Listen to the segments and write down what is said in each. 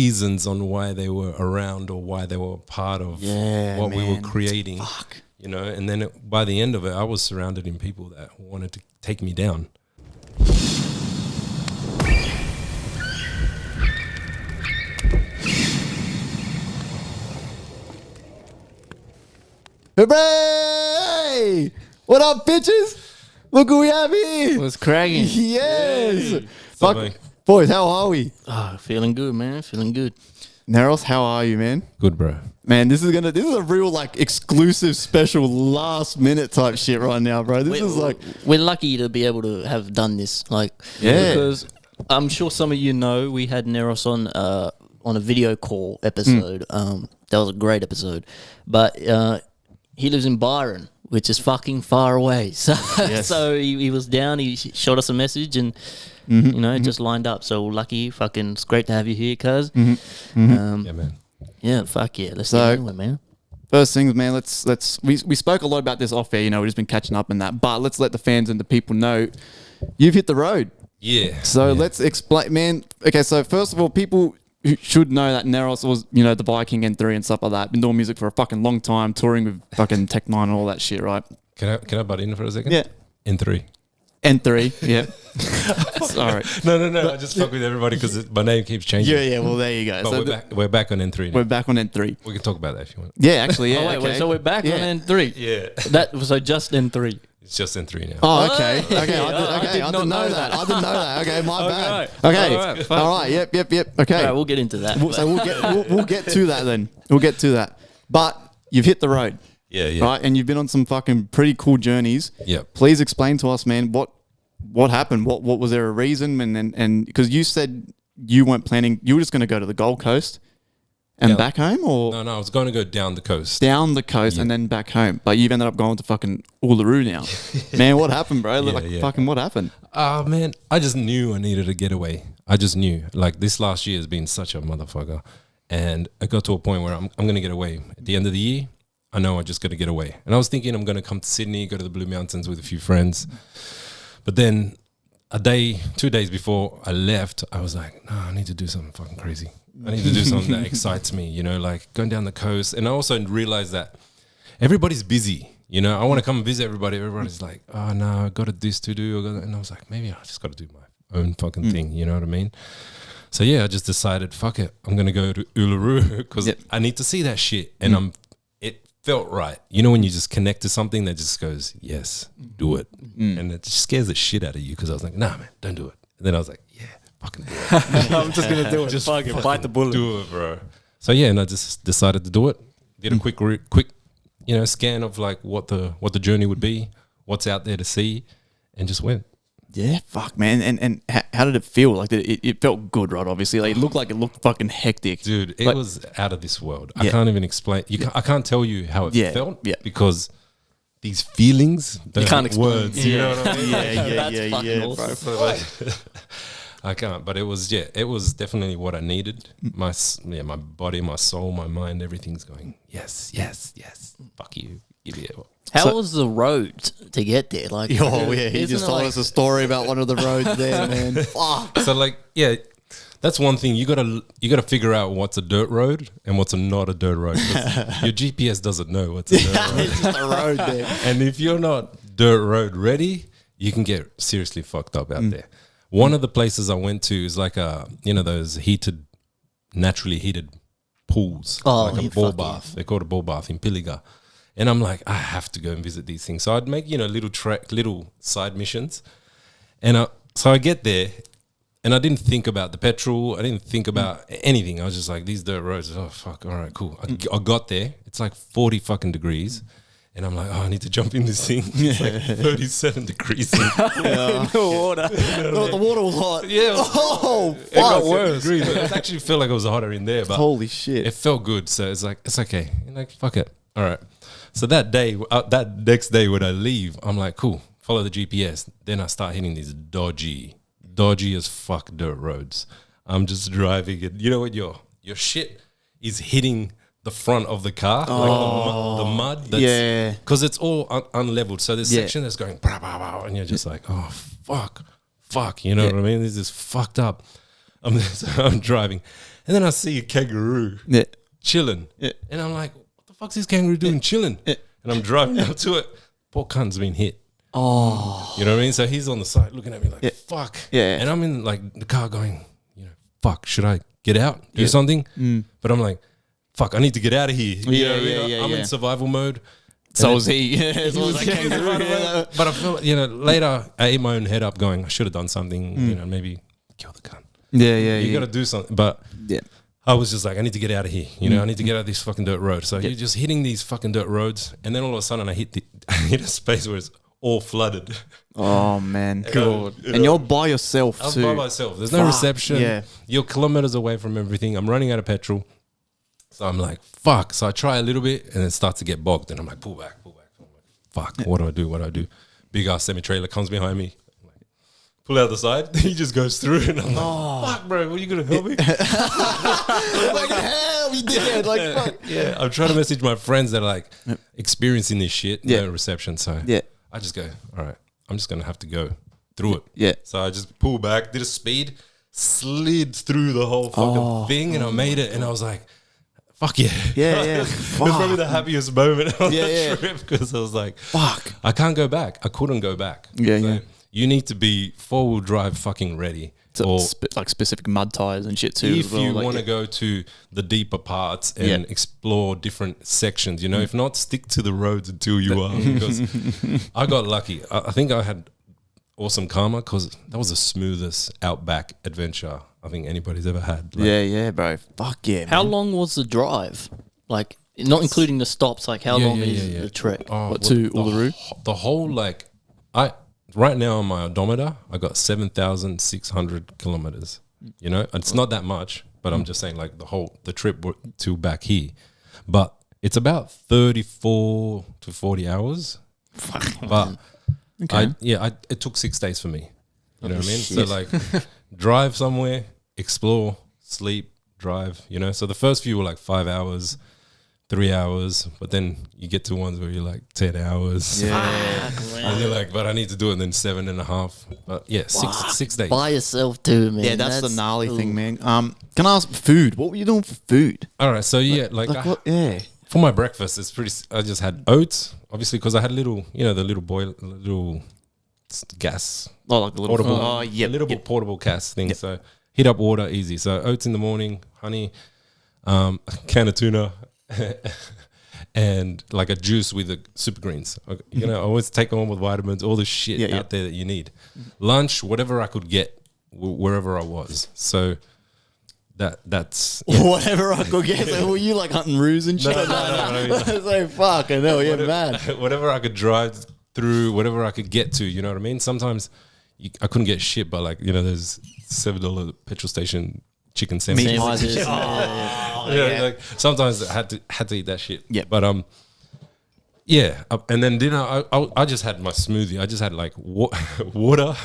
reasons on why they were around or why they were part of what we were creating. Fuck. You know, and then by the end of it, I was surrounded in people that wanted to take me down. Hooray! What up, bitches? Look who we have here. What's cracking? Yes. Hey. Fuck. Something. Boys, how are we? Feeling good, man. Feeling good. Neros, how are you, man? Good, bro. Man, this is a real like exclusive, special, last minute type shit right now, bro. This is like We're lucky to be able to have done this. Like, Yeah. because I'm sure some of you know we had Neros on a video call episode. That was a great episode, but he lives in Byron, which is fucking far away. So, so he was down. He shot us a message, and you know, it just lined up. So lucky, fucking, it's great to have you here, cuz. Yeah, man. Yeah, fuck yeah. Let's So- get into it, man. first things, man. We spoke a lot about this off air. You know, we've just been catching up in that, but let's let the fans and the people know you've hit the road. Yeah. So let's explain, man. Okay, so first of all, people who should know that Neros was, you know, the Viking N3 and stuff like that. Been doing music for a fucking long time, touring with fucking Tech 9 and all that shit, right? Can I butt in for a second? Yeah. N3. N3, yeah. Sorry. No. I just fuck with everybody because my name keeps changing. Yeah. Well, there you go. But So we're back on N3 now. we're back on N3. We can talk about that if you want. Yeah, actually, yeah. Oh, wait, okay. so we're back on N3. Yeah. That was so just N3. It's just N3 now. Oh, okay. Hey, Okay, I did I not didn't know know that. that. I didn't know that. Okay, my bad. right. Okay. All right, fine. All right. Yep. Okay. All right, we'll get into that. So we'll get to that then. We'll get to that. But you've hit the road, Yeah. right? And you've been on some fucking pretty cool journeys. Yep. Please explain to us, man, what happened? What was there a reason? And because you said you weren't planning, you were just going to go to the Gold Coast and back home, or No, I was going to go down the coast. down the coast and then back home. But you've ended up going to fucking Uluru now. Man, what happened, bro? Fucking what happened? Man, I just knew I needed a getaway. I just knew. Like, this last year has been such a motherfucker. And I got to a point where I'm going to get away. At the end of the year, I know I just got to get away. And I was thinking I'm going to come to Sydney, go to the Blue Mountains with a few friends. But then 2 days before I left, I was like, no, I need to do something fucking crazy. I need to do something that excites me, you know, like going down the coast. And I also realized that everybody's busy, you know. I want to come and visit everybody. Everybody's like, oh, no, I got this to do. And I was like, maybe I just got to do my own fucking thing, you know what I mean? So, yeah, I just decided, fuck it. I'm going to go to Uluru because I need to see that shit. And it felt right. You know when you just connect to something that just goes, yes, do it. And it just scares the shit out of you because I was like, nah, man, don't do it. And then I was like, yeah, fucking do it. I'm just going to do it. Just fucking bite the bullet. Do it, bro. So yeah, and I just decided to do it. Did a quick, you know, scan of like what the journey would be, what's out there to see, and just went. Yeah, fuck, man. And how did it feel? Like, it felt good, right? Obviously, like, it looked fucking hectic, Dude. It like, was out of this world. I can't even explain. I can't tell you how it felt because these feelings don't can't have explain. words. You know what I mean? That's fucking awesome. So like, I can't, but it was definitely what I needed. My body, my soul, my mind, everything's going, yes. Fuck you. Give me it. How was the road to get there? Like, he isn't just it told like- us a story about one of the roads there, man. Fuck. So like, yeah, that's one thing you gotta figure out what's a dirt road and what's not a dirt road. 'Cause your GPS doesn't know what's a dirt road. It's just a road there. And if you're not dirt road ready, you can get seriously fucked up out there. One of the places I went to is like those naturally heated pools, like a ball bath. They call it a ball bath in Pilliga. And I'm like, I have to go and visit these things. So I'd make, little side missions. And so I get there and I didn't think about the petrol. I didn't think about anything. I was just like, these dirt roads, oh, fuck, all right, cool. I got there. It's like 40 fucking degrees. And I'm like, oh, I need to jump in this thing. It's like 37 degrees. the water? The water was hot. Yeah. Oh, It got fuck. worse. It actually felt like it was hotter in there. But Holy shit. it felt good. So it's like, it's okay. And like, fuck it. All right. So that next day when I leave, I'm like, cool, follow the GPS. Then I start hitting these dodgy as fuck dirt roads. I'm just driving it. You know what? Your shit is hitting the front of the car, like the mud. That's, because it's all unleveled. So this section that's going, bah, bah, bah, and you're just like, oh, fuck. You know what I mean? This is fucked up. I'm driving. And then I see a kangaroo chilling. Yeah. And I'm like, what the fuck's this kangaroo doing chilling? Yeah. And I'm driving up to it. Poor cunt's been hit. Oh. You know what I mean? So he's on the side looking at me like, fuck. Yeah. And I'm in like the car going, fuck, should I get out, do something? But I'm like, fuck, I need to get out of here. You know what I mean? I'm in survival mode. So was he. So was that kangaroo. But I feel, later I ate my own head up going, I should have done something, maybe kill the cunt. You got to do something. But I was just like, I need to get out of here. I need to get out of this fucking dirt road. So you're just hitting these fucking dirt roads. And then all of a sudden I hit a space where it's all flooded. Oh, man. God. And you're by yourself, I'm too. by myself. There's no reception. Yeah. You're kilometers away from everything. I'm running out of petrol. So I'm like, fuck. So I try a little bit and then start to get bogged. And I'm like, pull back. I'm like, fuck, what do I do? Big ass semi-trailer comes behind me. I'm like, pull out the side. He just goes through and I'm like, fuck, bro, are you going to help me? Like, hell, we did it. Like, fuck. Yeah, I'm trying to message my friends that are like experiencing this shit. No reception. So I just go, all right, I'm just going to have to go through it. Yeah. So I just pulled back, did a speed, slid through the whole fucking thing and I made it. And I was like, fuck yeah. Yeah. It was probably the happiest moment on the trip because I was like, fuck. I can't go back. I couldn't go back. Yeah. You need to be 4-wheel drive fucking ready. Or like specific mud tires and shit too. If you want to go to the deeper parts and explore different sections, if not, stick to the roads until you are. Because I got lucky. I think I had awesome karma because that was the smoothest outback adventure I think anybody's ever had. Like, yeah, bro. Fuck yeah. How long was the drive? Like, not including the stops. Like, how long is the trek? To Uluru? The whole right now on my odometer, I got 7,600 kilometers. It's not that much, but I'm just saying like the trip to back here, but it's about 34 to 40 hours. But it took 6 days for me. You know what I mean? So like drive somewhere, explore, sleep, drive, So the first few were like 5 hours. 3 hours, but then you get to ones where you're like 10 hours. Yeah. And you're like, but I need to do it in 7.5. But yeah, 6 days. By yourself too, man. Yeah, that's the gnarly thing, man. Can I ask food? What were you doing for food? All right, so for my breakfast, I just had oats, obviously, because I had little gas. Oh, like a little portable, portable gas thing. So heat up water, easy. So oats in the morning, honey, can of tuna, and like a juice with the super greens. I always take on with vitamins, all the shit out there that you need. Lunch, whatever I could get wherever I was. So that's whatever I could get. So were you like hunting roos and shit? No. I was like, fuck, I know, mad. Whatever I could drive through, whatever I could get to, you know what I mean? Sometimes I couldn't get shit, but like, there's $7 petrol station chicken sandwiches. Like sometimes I had to eat that shit. Yeah. But and then dinner I just had my smoothie. I just had like water,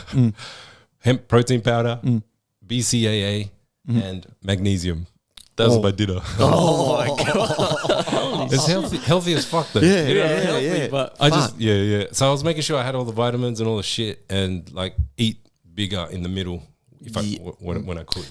hemp protein powder, BCAA, and magnesium. That was my dinner. Oh my god. It's healthy as fuck though. Yeah. But I just So I was making sure I had all the vitamins and all the shit, and like eat bigger in the middle if when I could.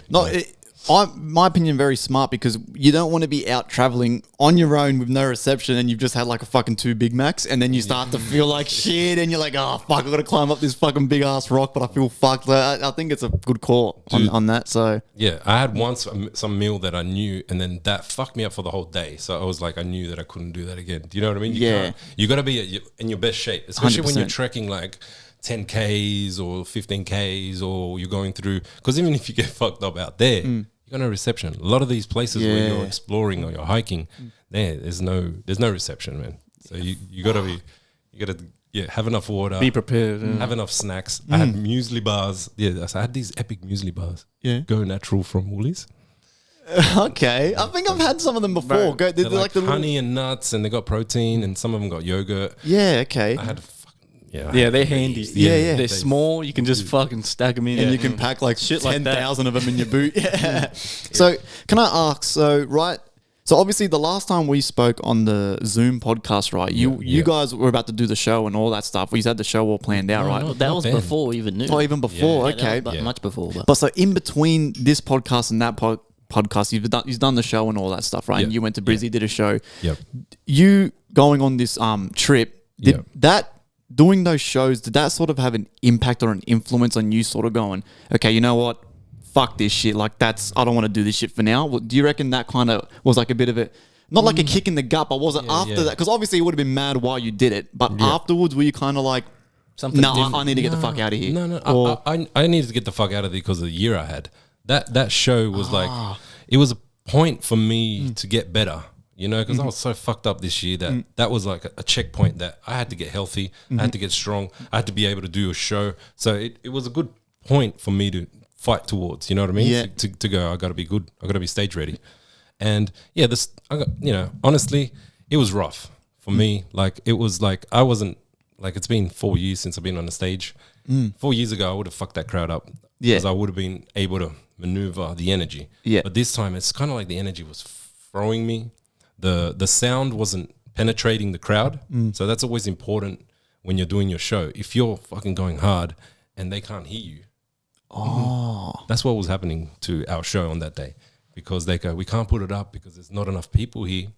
My opinion, very smart, because you don't want to be out traveling on your own with no reception and you've just had like a fucking 2 Big Macs and then you start to feel like shit and you're like, oh fuck, I got to climb up this fucking big ass rock, but I feel fucked. I think it's a good call on that. So yeah, I had once some meal that I knew, and then that fucked me up for the whole day. So I was like, I knew that I couldn't do that again. Do you know what I mean? You got to be in your best shape, especially 100%. When you're trekking like 10Ks or 15Ks, or you're going through, because even if you get fucked up out there, you got no reception. A lot of these places where you're exploring or you're hiking, there's no reception, man. So you gotta have enough water, be prepared, have enough snacks. I had muesli bars. I had these epic muesli bars. Go natural from Woolies. Okay, I think I've had some of them before. They're like the honey and nuts, and they got protein, and some of them got yogurt. Yeah, okay. I had they're handy. Yeah. They're small. You can just fucking stack them in, and you can pack like shit 10,000 of them in your boot. So can I ask? So obviously the last time we spoke on the Zoom podcast, right? You guys were about to do the show and all that stuff. We had the show all planned out, right? No, that was before we even knew. Oh, even before. Yeah, okay, much before. But so in between this podcast and that podcast. You've done the show and all that stuff, right? Yeah. And you went to Brizzy, did a show. Yep. You going on this trip, did that doing those shows, did that sort of have an impact or an influence on you sort of going, okay, you know what? Fuck this shit. Like I don't want to do this shit for now. Do you reckon that kind of was like a bit of a, not like a kick in the gut, but was it after that? Because obviously you would have been mad while you did it, but afterwards were you kind of like, I need to get the fuck out of here? No. I needed to get the fuck out of there because of the year I had. That show was like, it was a point for me to get better. You know, because I was so fucked up this year that was like a checkpoint that I had to get healthy, I had to get strong, I had to be able to do a show. So it was a good point for me to fight towards. You know what I mean? Yeah. To go, I got to be good. I got to be stage ready. And yeah, honestly, it was rough for me. Like it was like I wasn't like it's been 4 years since I've been on the stage. 4 years ago, I would have fucked that crowd up because I would have been able to maneuver the energy. Yeah. But this time, it's kind of like the energy was throwing me. The sound wasn't penetrating the crowd. So that's always important when you're doing your show. If you're fucking going hard and they can't hear you. That's what was happening to our show on that day. Because they go, we can't put it up because there's not enough people here.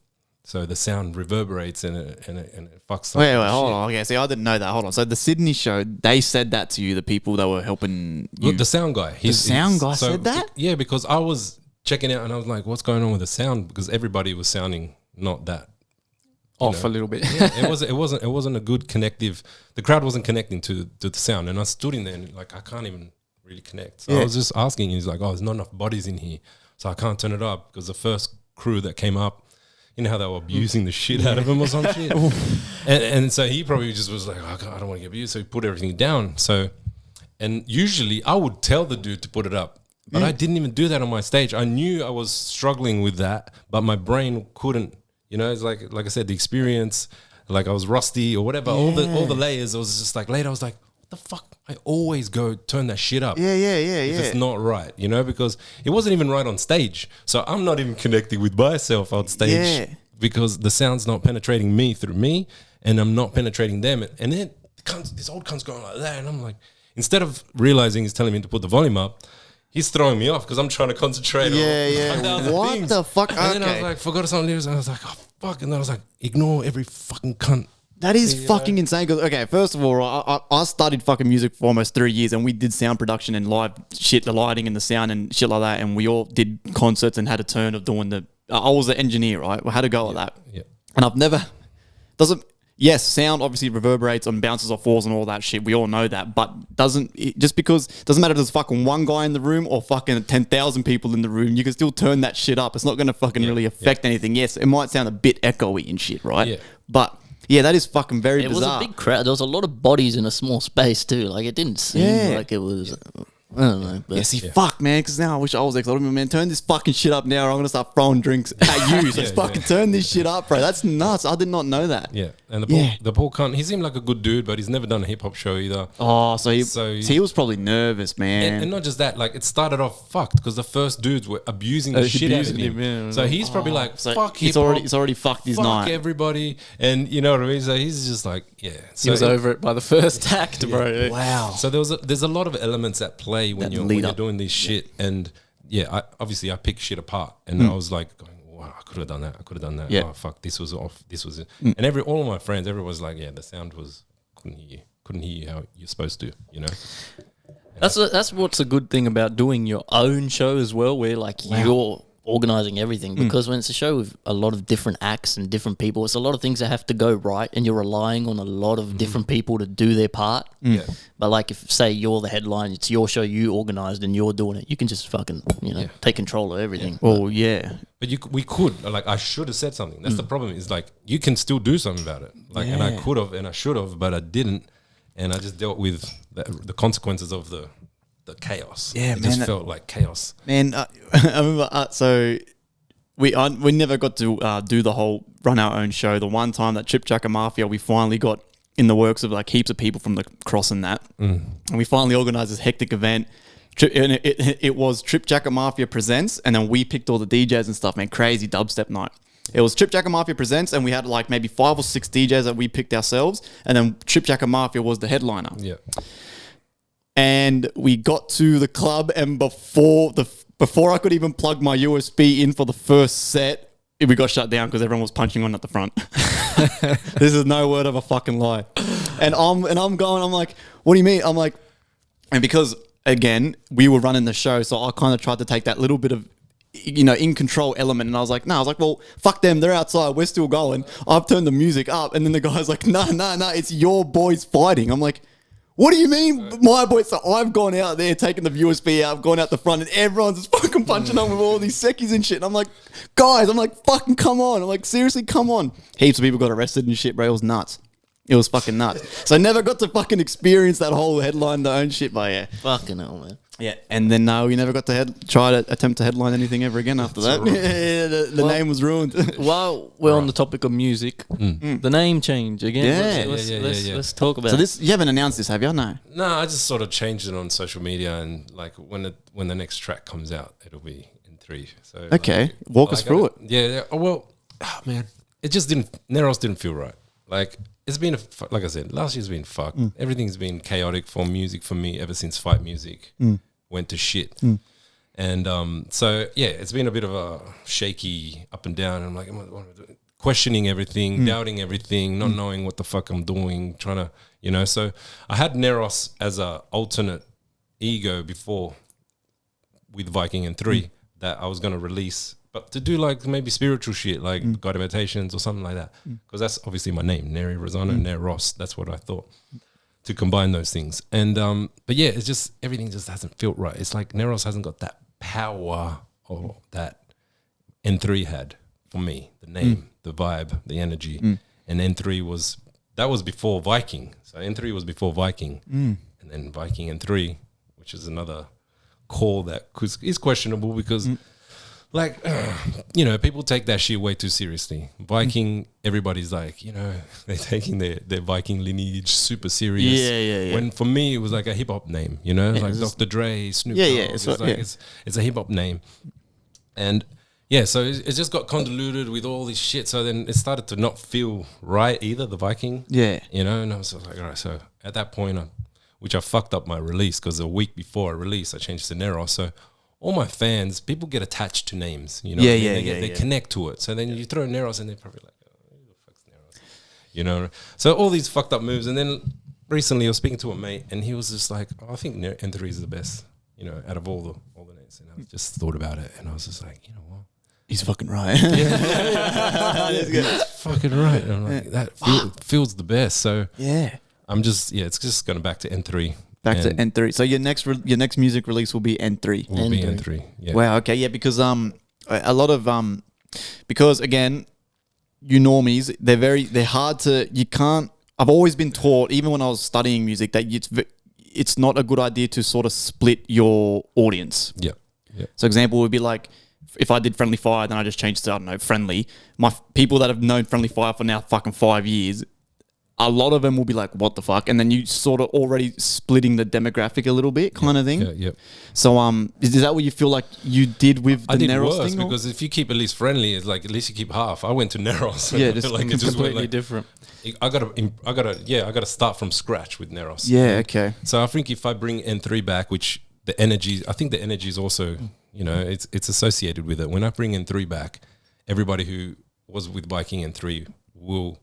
So the sound reverberates and it fucks up. Wait, hold on. Okay, see, I didn't know that. Hold on. So the Sydney show, they said that to you, the people that were helping you? Look, the sound guy. The sound guy said that? Yeah, because I was checking out and I was like, what's going on with the sound? Because everybody was sounding not that off a little bit. Yeah, it wasn't a good connective. The crowd wasn't connecting to the sound, and I stood in there and like I can't even really connect. So I was just asking. He's like, "Oh, there's not enough bodies in here, so I can't turn it up." Because the first crew that came up, you know how they were abusing the shit out of him or some shit, and so he probably just was like, oh, I don't want to get abused, so he put everything down. So, and usually I would tell the dude to put it up. But I didn't even do that on my stage. I knew I was struggling with that, but my brain couldn't. You know, it's like I said, the experience, like I was rusty or whatever. All the layers. I was just like later. I was like, what the fuck? I always go turn that shit up. Yeah. If it's not right, you know, because it wasn't even right on stage. So I'm not even connecting with myself on stage because the sound's not penetrating me through me, and I'm not penetrating them. And then this old cunt's going like that, and I'm like, instead of realizing he's telling me to put the volume up. He's throwing me off because I'm trying to concentrate on what the fuck? And then I was like, forgot some lyrics, and I was like, oh fuck. And then I was like, ignore every fucking cunt. That is fucking insane. Cause, okay, first of all, I studied fucking music for almost 3 years, and we did sound production and live shit, the lighting and the sound and shit like that. And we all did concerts and had a turn of doing the. I was an engineer, right? We had a go at that. Yeah. And I've never Yes, sound obviously reverberates and bounces off walls and all that shit. We all know that, but doesn't matter if there's fucking one guy in the room or fucking 10,000 people in the room. You can still turn that shit up. It's not going to fucking really affect anything. Yes, it might sound a bit echoey and shit, right? Yeah. But yeah, that is fucking very bizarre. It was a big crowd. There was a lot of bodies in a small space too. Like it didn't seem like it was. I don't know. But fuck, man, because now I wish I was there. Man, turn this fucking shit up now or I'm going to start throwing drinks at you. So fucking turn this shit up, bro. That's nuts. I did not know that. Yeah. And the poor cunt, he seemed like a good dude, but he's never done a hip-hop show either. Oh, so he was probably nervous, man. And not just that, like it started off fucked because the first dudes were abusing the shit out of him. Yeah. So he's probably like, fuck hip-hop. He's already fucked his night. Fuck everybody. And you know what I mean? So he's just like, So he was over it by the first act, bro. Wow. So there's a lot of elements at play when you're doing this shit. And I pick shit apart. And I was like going, wow, I could have done that. Yeah. Oh, fuck, this was off. This was it. And all of my friends, everyone was like, the sound couldn't hear you how you're supposed to, you know? That's what's a good thing about doing your own show as well, where like you're organizing everything, because when it's a show with a lot of different acts and different people, it's a lot of things that have to go right, and you're relying on a lot of different people to do their part. Yeah. But like if say you're the headline, it's your show, you organized and you're doing it, you can just fucking take control of everything. Well, yeah. But we could, like, I should have said something. That's the problem. Is like you can still do something about it. Like, and I could have and I should have, but I didn't, and I just dealt with the consequences of the chaos. Yeah, it just felt like chaos. Man, I remember. So we never got to do the whole run our own show. The one time that Trip Jacker Mafia, we finally got in the works of like heaps of people from the cross and that, and we finally organized this hectic event. And it was Trip Jacker Mafia presents, and then we picked all the DJs and stuff. Man, crazy dubstep night. It was Trip Jacker Mafia presents, and we had like maybe 5 or 6 DJs that we picked ourselves, and then Trip Jacker Mafia was the headliner. Yeah. And we got to the club, and before before I could even plug my USB in for the first set, we got shut down because everyone was punching on at the front. This is no word of a fucking lie. And I'm like, what do you mean? I'm like, and because again, we were running the show, so I kind of tried to take that little bit of, in control element. And I was like, well, fuck them. They're outside. We're still going. I've turned the music up. And then the guy's like, no, it's your boys fighting. I'm like, what do you mean, my boys? So I've gone out there, taken the USB out, I've gone out the front, and everyone's just fucking punching on with all these seckies and shit. And I'm like, guys, fucking come on. I'm like, seriously, come on. Heaps of people got arrested and shit, bro. It was nuts. It was fucking nuts. So I never got to fucking experience that whole headline the own shit, but yeah. Fucking hell, man. Yeah, and then we never got to attempt to headline anything ever again after that. The name was ruined. While we're on the topic of music, the name change again. Yeah. Let's talk about So it. you haven't announced this, have you? No. No, I just sort of changed it on social media, and like when the next track comes out, it'll be in 3. So Okay, walk us through it. Yeah. Oh, well, man, it just Neros didn't feel right. Like it's been like I said, last year's been fucked. Everything's been chaotic for music for me ever since fight music went to shit. And so yeah, it's been a bit of a shaky up and down. I'm like, what am I doing? Questioning everything, doubting everything, not knowing what the fuck I'm doing, trying to, So I had Neros as a alternate ego before with Viking and 3 that I was going to release, but to do like maybe spiritual shit, like guided meditations or something like that, because that's obviously my name, Neri Rosano, Neros. That's what I thought, to combine those things. And but yeah, it's just everything just hasn't felt right. It's like Neros hasn't got that power or that N3 had for me. The name, the vibe, the energy, and N3 was before Viking. So N3 was before Viking, and then Viking N3, which is another call that is questionable because. Like, people take that shit way too seriously. Viking, everybody's like, they're taking their Viking lineage super serious. Yeah. When for me, it was like a hip hop name, like Dr. Dre, Snoop Dogg. It's a hip hop name. And yeah, so it just got convoluted with all this shit. So then it started to not feel right either, the Viking. Yeah. And I was like, all right, so at that point, which I fucked up my release because a week before I released, I changed to Nero. So all my fans, people get attached to names, They connect to it. So then you throw Neros and they're probably like, oh, who the fuck's Neros? So all these fucked up moves. And then recently I was speaking to a mate and he was just like, I think N3 is the best, out of all the names. And I just thought about it and I was just like, you know what? He's fucking right. It's fucking right. And I'm like, that feels the best. So yeah. I'm just, it's just going back to N3. Back to N3. So your next music release will be N3. Will be N3. Yeah. Wow. Okay. Yeah. Because a lot of because again, you normies, they're hard to. You can't. I've always been taught, even when I was studying music, that it's not a good idea to sort of split your audience. Yeah. So example would be like, if I did FriendlyFire, then I just changed to, I don't know, Friendly. My people that have known FriendlyFire for now fucking 5 years. A lot of them will be like, what the fuck? And then you sort of already splitting the demographic a little bit kind of thing. Yeah. So is that what you feel like you did with the Neros thing? Because if you keep at least Friendly, it's like at least you keep half. I went to Neros. Yeah, just like it's completely different. I gotta start from scratch with Neros. Yeah, okay. So I think if I bring N3 back, which the energy is also, it's associated with it. When I bring N3 back, everybody who was with Viking N3 will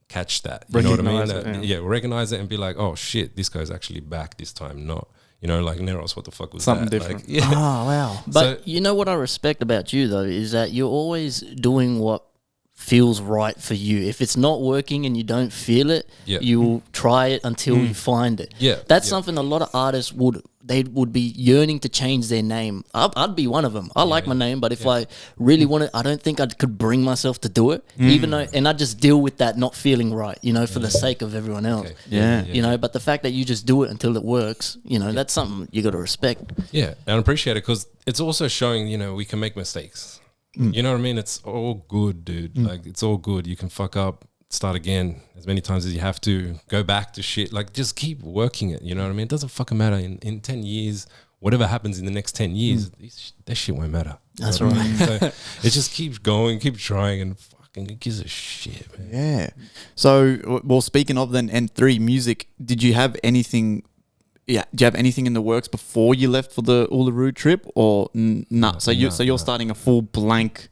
catch that, you know what I mean? Recognize it and be like, oh shit, this guy's actually back this time, not like Neros, what the fuck was something that? different? Like, Oh wow. But you know what I respect about you though is that you're always doing what feels right for you. If it's not working and you don't feel it, you will try it until you find it. That's something a lot of artists would be yearning to change their name. I'd be one of them. I like my name, but if I really want it, I don't think I could bring myself to do it, even though, and I just deal with that not feeling right, for the sake of everyone else. Okay. But the fact that you just do it until it works, that's something you got to respect. Yeah, and I appreciate it because it's also showing, we can make mistakes. You know what I mean? It's all good, dude. Like, it's all good. You can fuck up, start again as many times as you have to, go back to shit. Like, just keep working it. You know what I mean? It doesn't fucking matter. In 10 years, whatever happens in the next 10 years, that shit won't matter. That's right. So it just keeps going, keep trying, and fucking it gives a shit, man. Yeah. So, well, speaking of then N3 music, did you have anything yeah, do you have anything in the works before you left for the Uluru trip, or nah? So you're starting a full blank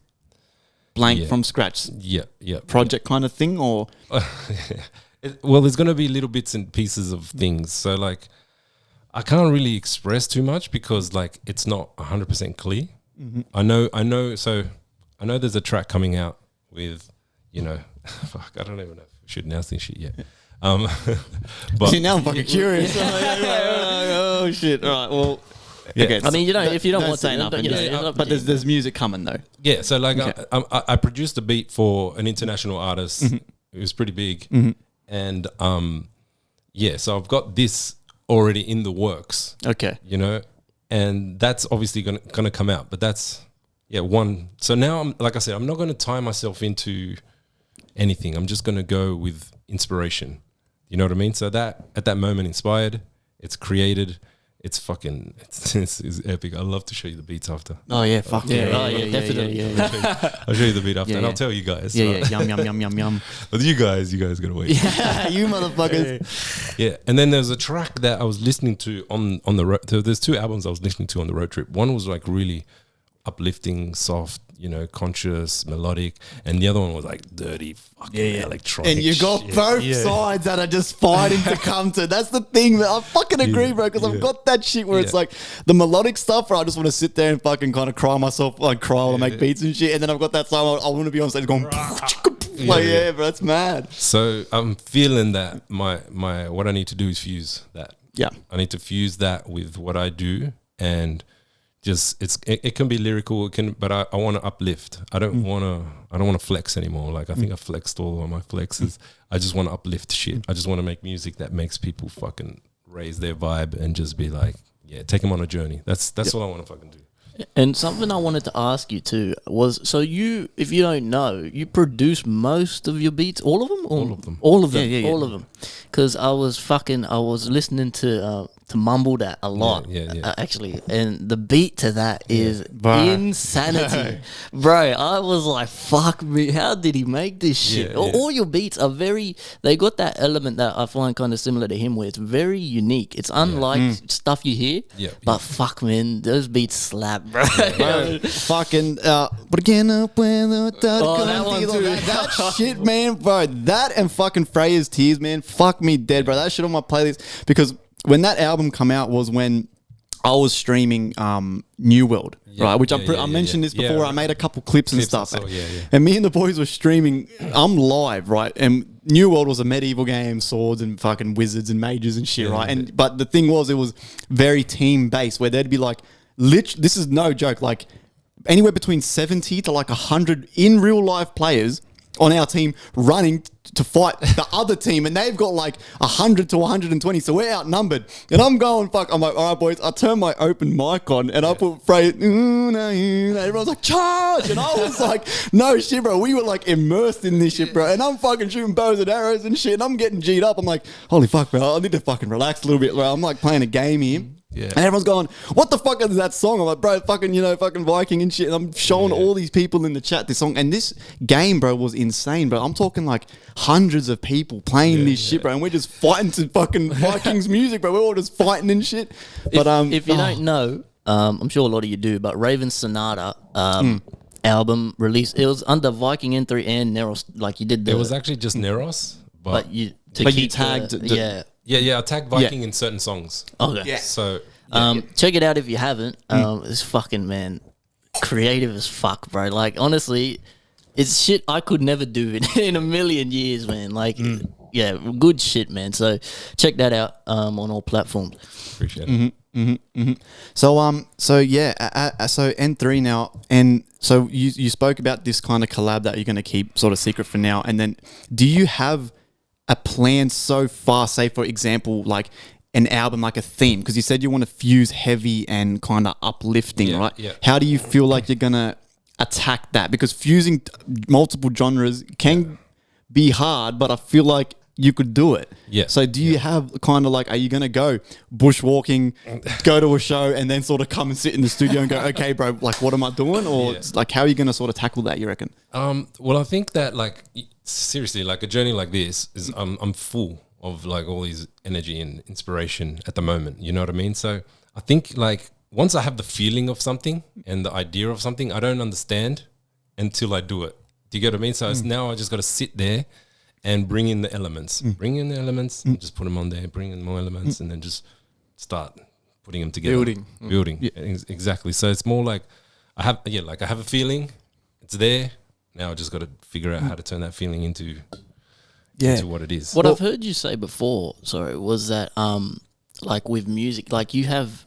Yeah. from scratch Yeah. project kind of thing, or Well, there's going to be little bits and pieces of things. So like, I can't really express too much because like it's not 100% clear. I know. So I know there's a track coming out with, fuck, I don't even know if we should announce this shit yet. But see, now I'm fucking curious. Oh shit! All right, well, yeah. okay. I mean, if you don't want say to, nothing, you know, but there's music coming though. Yeah, so like Okay. I produced a beat for an international artist. It was pretty big, and so I've got this already in the works, Okay. and that's obviously gonna come out. But that's one. So now I'm like I said, I'm not gonna tie myself into anything. I'm just gonna go with inspiration. You know what I mean? So that at that moment, inspired, it's created. It's fucking, it's epic. I'd love to show you the beats after. Oh yeah, fuck yeah. Oh, yeah, definitely. I'll show you the beat after, and yeah. I'll tell you guys. Yeah, yum. But you guys gotta wait. You motherfuckers. Yeah, and then there's a track that I was listening to on the road. So there's two albums I was listening to on the road trip. One was like really uplifting, soft, conscious, melodic, and the other one was like dirty, fucking electronic. And you got shit. both sides that are just fighting to come to. That's the thing, man. I fucking agree, bro, because I've yeah. got that shit where it's like the melodic stuff where I just want to sit there and fucking kind of cry while I make beats and shit. And then I've got that song I want to be on stage going, bro, that's mad. So I'm feeling that my what I need to do is fuse that. Yeah. I need to fuse that with what I do, and just it can be lyrical, but I want to uplift. I don't want to flex anymore. Like I think I flexed all of my flexes. I just want to uplift shit. I just want to make music that makes people fucking raise their vibe and just be like, take them on a journey. That's all I want to fucking do. And something I wanted to ask you too was, so you, if you don't know, you produce most of your beats, all of them? All of them. All of them. Yeah. All of them. Because I was listening to Mumble That a lot, actually. And the beat to that is insanity. Bro, I was like, fuck me, how did he make this shit? All your beats are they got that element that I find kind of similar to him, where it's very unique. It's unlike stuff you hear, but fuck, man, those beats slap, bro. Fucking, but again up when the that one too. that shit, man, bro. That and fucking Freya's Tears, man. Fuck me dead, bro. That shit on my playlist, because when that album come out was when I was streaming New World, right? Which I mentioned this before. I made a couple clips and stuff. And me and the boys were streaming. I'm live, right? And New World was a medieval game, swords and fucking wizards and mages and shit, right? And but the thing was, it was very team based, where there'd be like, this is no joke, like anywhere between 70 to like 100 in real life players on our team running to fight the other team, and they've got like 100 to 120, so we're outnumbered. And I'm going, fuck, I'm like, all right, boys, I turn my open mic on and I put Freya, everyone's like, charge! And I was like, no shit, bro, we were like immersed in this shit, bro, and I'm fucking shooting bows and arrows and shit, and I'm getting G'd up. I'm like, holy fuck, bro, I need to fucking relax a little bit, bro. I'm like playing a game here. Yeah. And everyone's going, what the fuck is that song? I'm like, bro, fucking, fucking Viking and shit. And I'm showing all these people in the chat this song. And this game, bro, was insane, bro. I'm talking like hundreds of people playing this shit, bro. And we're just fighting to fucking Vikings music, bro. We're all just fighting and shit. But if you don't know, I'm sure a lot of you do, but Raven Sonata album release, it was under Viking N3 and Neros, like you did the... It was actually just Neros, but you tagged... I tagged Viking in certain songs. Okay. Yeah. So check it out if you haven't. It's fucking, man, creative as fuck, bro. Like, honestly, it's shit I could never do in a million years, man. Like, good shit, man. So check that out on all platforms. Appreciate it. So so N3 now, and so you spoke about this kind of collab that you're going to keep sort of secret for now, and then do you have a plan so far, say for example, like an album, like a theme, because you said you want to fuse heavy and kind of uplifting, right? Yeah. How do you feel like you're going to attack that? Because fusing multiple genres can be hard, but I feel like you could do it. Yeah. So do you have kind of like, are you going to go bushwalking, go to a show, and then sort of come and sit in the studio and go, okay, bro, like what am I doing? Or it's like, how are you going to sort of tackle that, you reckon? Well, I think that like seriously, like a journey like this is I'm full. of like all these energy and inspiration at the moment. You know what I mean? So I think like once I have the feeling of something and the idea of something, I don't understand until I do it. Do you get what I mean? So it's now I just got to sit there and bring in the elements. Bring in the elements, and just put them on there, bring in more elements, and then just start putting them together. Building. Yeah. Exactly. So it's more like I have a feeling, it's there. Now I just got to figure out how to turn that feeling into what it is. What I've heard you say before, was that like with music, like you have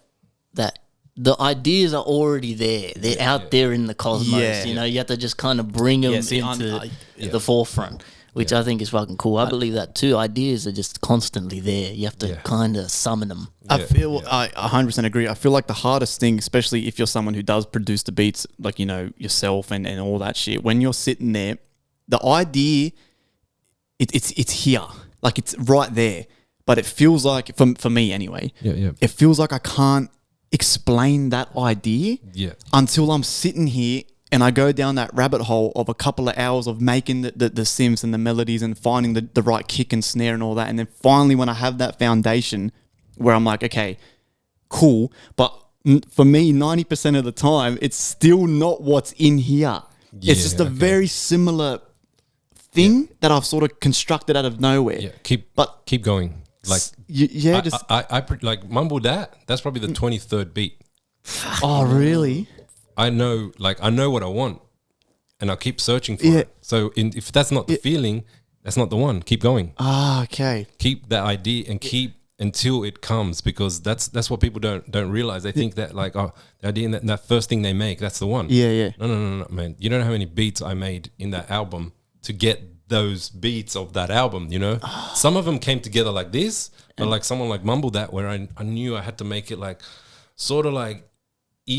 that the ideas are already there. They're out there in the cosmos. Yeah. You know, you have to just kind of bring them into the forefront, which I think is fucking cool. I believe that too. Ideas are just constantly there. You have to kind of summon them. I 100% agree. I feel like the hardest thing, especially if you're someone who does produce the beats, like, you know, yourself and all that shit, when you're sitting there, the idea, it's here. Like, it's right there. But it feels like, for me anyway, it feels like I can't explain that idea until I'm sitting here and I go down that rabbit hole of a couple of hours of making the synths and the melodies and finding the right kick and snare and all that. And then finally, when I have that foundation where I'm like, okay, cool. But for me, 90% of the time, it's still not what's in here. It's just a very similar thing that I've sort of constructed out of nowhere. Yeah, keep going. Like, I like Mumble That. That's probably the 23rd beat. Oh, really? I know what I want, and I'll keep searching for it. So if that's not the feeling, that's not the one. Keep going. Ah, okay. Keep that idea and keep until it comes, because that's what people don't realize. They think that like, the idea in that first thing they make, that's the one. No, man. You don't know how many beats I made in that album to get those beats of that album, you know. Some of them came together like this, but like someone like Mumble That, where I knew I had to make it like sort of like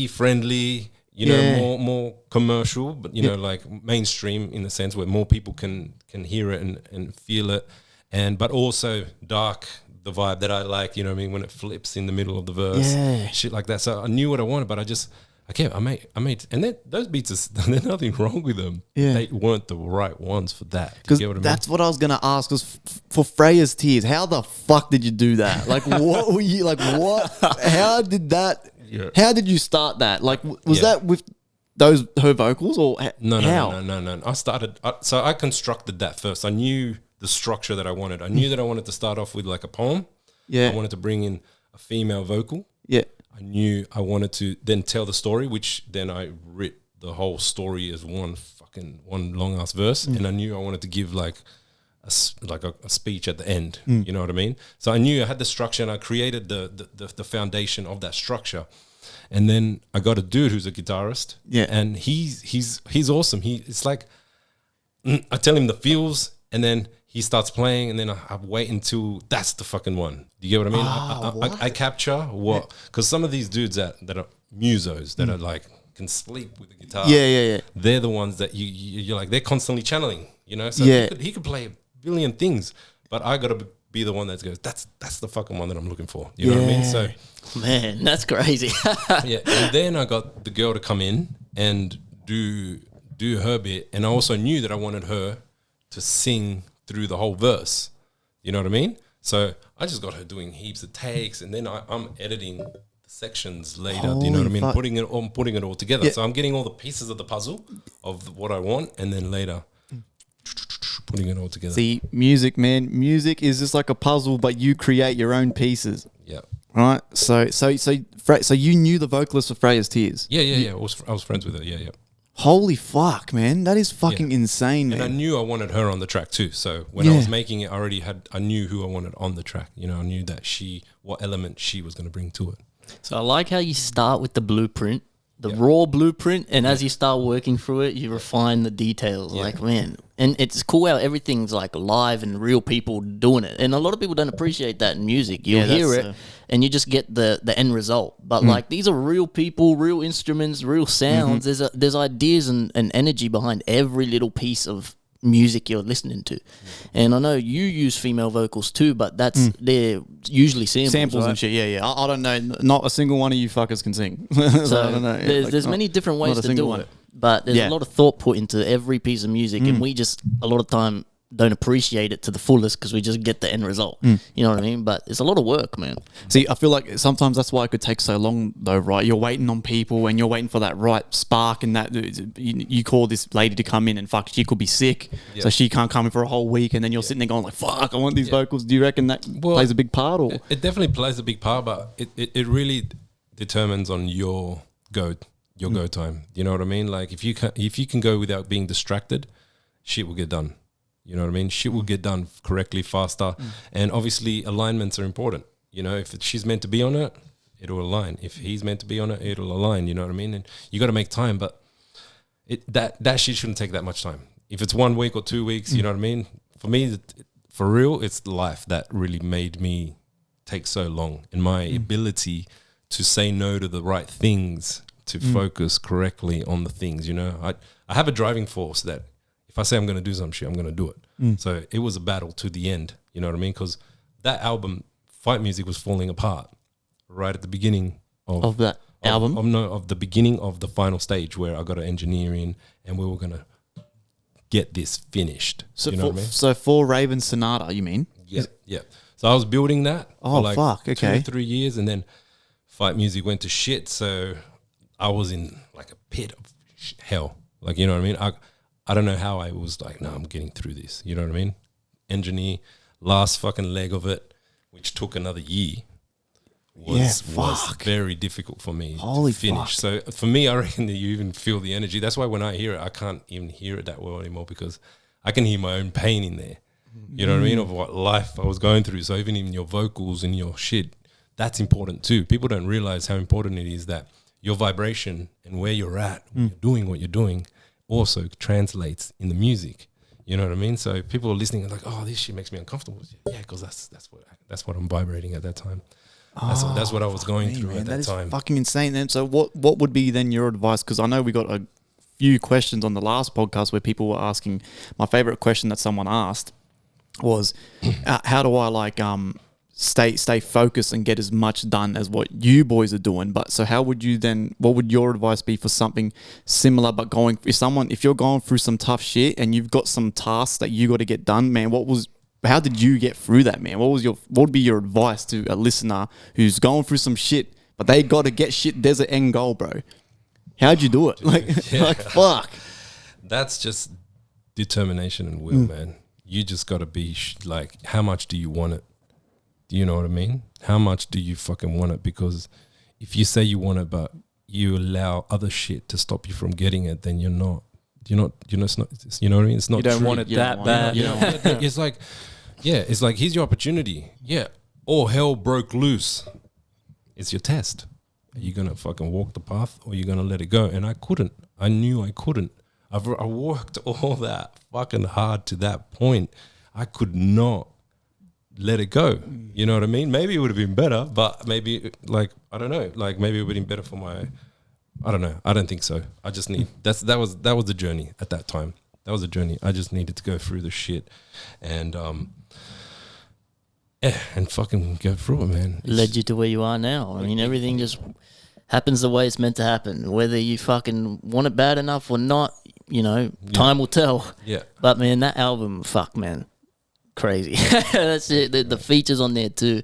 friendly, you know, more commercial, but you know, like mainstream in the sense where more people can hear it and feel it, but also dark, the vibe that I like, you know what I mean, when it flips in the middle of the verse, shit like that. So I knew what I wanted, but I made, and then those beats, there's nothing wrong with them. They weren't the right ones for that. Because that's what I was gonna ask. Because for Freya's Tears, how the fuck did you do that? Like, what were you like? What? How did that? How did you start that? Like, was that with her vocals or no? I started. So I constructed that first. I knew the structure that I wanted. I knew that I wanted to start off with like a poem. I wanted to bring in a female vocal. I knew I wanted to then tell the story, which then I writ the whole story as one long ass verse, and I knew I wanted to give like a speech at the end. You know what I mean? So I knew I had the structure, and I created the foundation of that structure. And then I got a dude who's a guitarist, and he's awesome. It's like I tell him the feels, and then he starts playing, and then I wait until that's the fucking one. Do you get what I mean? I capture what, because some of these dudes that are musos that are like can sleep with the guitar. They're the ones that you're like, they're constantly channeling. You know, so he could play a billion things, but I gotta be the one that goes, that's the fucking one that I'm looking for. You know what I mean? So, man, that's crazy. And then I got the girl to come in and do her bit, and I also knew that I wanted her to sing through the whole verse. You know what I mean? So I just got her doing heaps of takes, and then I'm editing the sections later. Do you know what I mean? Putting it all together. So I'm getting all the pieces of the puzzle of what I want, and then later putting it all together. See, music, man. Music is just like a puzzle, but you create your own pieces. Yeah. Right. So you knew the vocalist for Freya's Tears. Yeah. I was friends with her. Yeah. Holy fuck, man. That is fucking insane, man. And I knew I wanted her on the track too. So when I was making it, I knew who I wanted on the track. You know, I knew that what element she was going to bring to it. So I like how you start with the blueprint, raw blueprint, and as you start working through it, you refine the details. Like, man, and it's cool how everything's like live and real people doing it. And a lot of people don't appreciate that in music. You'll hear it and you just get the end result. But like, these are real people, real instruments, real sounds. There's ideas and energy behind every little piece of music you're listening to. And I know you use female vocals too, but they're usually samples, right? And shit. I don't know, not a single one of you fuckers can sing. So I don't know. There's many different ways to do it, but there's a lot of thought put into every piece of music, and we just a lot of time don't appreciate it to the fullest because we just get the end result. You know what I mean? But it's a lot of work, man. See, I feel like sometimes that's why it could take so long, though, right? You're waiting on people and you're waiting for that right spark, and that you call this lady to come in, and fuck, she could be sick, so she can't come in for a whole week, and then you're sitting there going like, fuck, I want these vocals. Do you reckon that plays a big part? Or it definitely plays a big part, but it really determines on your go time. You know what I mean? Like if you can go without being distracted, shit will get done. You know what I mean? Shit will get done correctly, faster. And obviously alignments are important. You know, if she's meant to be on it, it'll align. If he's meant to be on it, it'll align. You know what I mean? And you got to make time, but that shit shouldn't take that much time. If it's 1 week or 2 weeks, you know what I mean? For me, for real, it's life that really made me take so long, and my ability to say no to the right things, to focus correctly on the things. You know, I have a driving force that if I say I'm going to do some shit, I'm going to do it. So it was a battle to the end. You know what I mean? Because that album, Fight Music, was falling apart right at the beginning Of that album? Of the beginning of the final stage where I got an engineer in and we were going to get this finished. so, you know what I mean? So for Raven Sonata, you mean? Yeah. So I was building that Oh, for like fuck, okay. 2-3 years, and then Fight Music went to shit. So I was in like a pit of hell. Like, you know what I mean? I don't know how I was like, no, I'm getting through this. You know what I mean? Engineer, last fucking leg of it, which took another year, was very difficult for me Holy to finish. So for me, I reckon that you even feel the energy. That's why when I hear it, I can't even hear it that well anymore, because I can hear my own pain in there. You know what I mean? Of what life I was going through. So even in your vocals and your shit, that's important too. People don't realize how important it is that your vibration and where you're at, when you're doing what you're doing, also translates in the music. You know what I mean? So people are listening and like, oh, this shit makes me uncomfortable. Yeah, because that's what I'm vibrating at that time. That's what I was going through at that time. Fucking insane. Then, so what would be then your advice? Because I know we got a few questions on the last podcast where people were asking. My favorite question that someone asked was, how do I like stay focused and get as much done as what you boys are doing? But so how would you then? What would your advice be for something similar? But if you're going through some tough shit and you've got some tasks that you got to get done, man, how did you get through that, man? What would be your advice to a listener who's going through some shit, but they got to get shit? There's an end goal, bro. How'd you do it? Like fuck. That's just determination and will, man. You just got to be like, how much do you want it? Do you know what I mean? How much do you fucking want it? Because if you say you want it, but you allow other shit to stop you from getting it, then you're not, it's not, you know what I mean? It's not You don't true. want it that bad. You know, it's like, it's like, here's your opportunity. Yeah. All hell broke loose. It's your test. Are you going to fucking walk the path, or are you going to let it go? And I couldn't. I knew I couldn't. I worked all that fucking hard to that point. I could not let it go. You know what I mean? Maybe it would have been better, but maybe like, I don't know, like maybe it would have been better for my, I don't know. I don't think so. I just need, that was the journey at that time. That was the journey. I just needed to go through the shit and fucking go through it, man. Led you to where you are now. I mean, everything just happens the way it's meant to happen. Whether you fucking want it bad enough or not, time will tell. Yeah. But man, that album, fuck, man, crazy. That's it. The features on there too,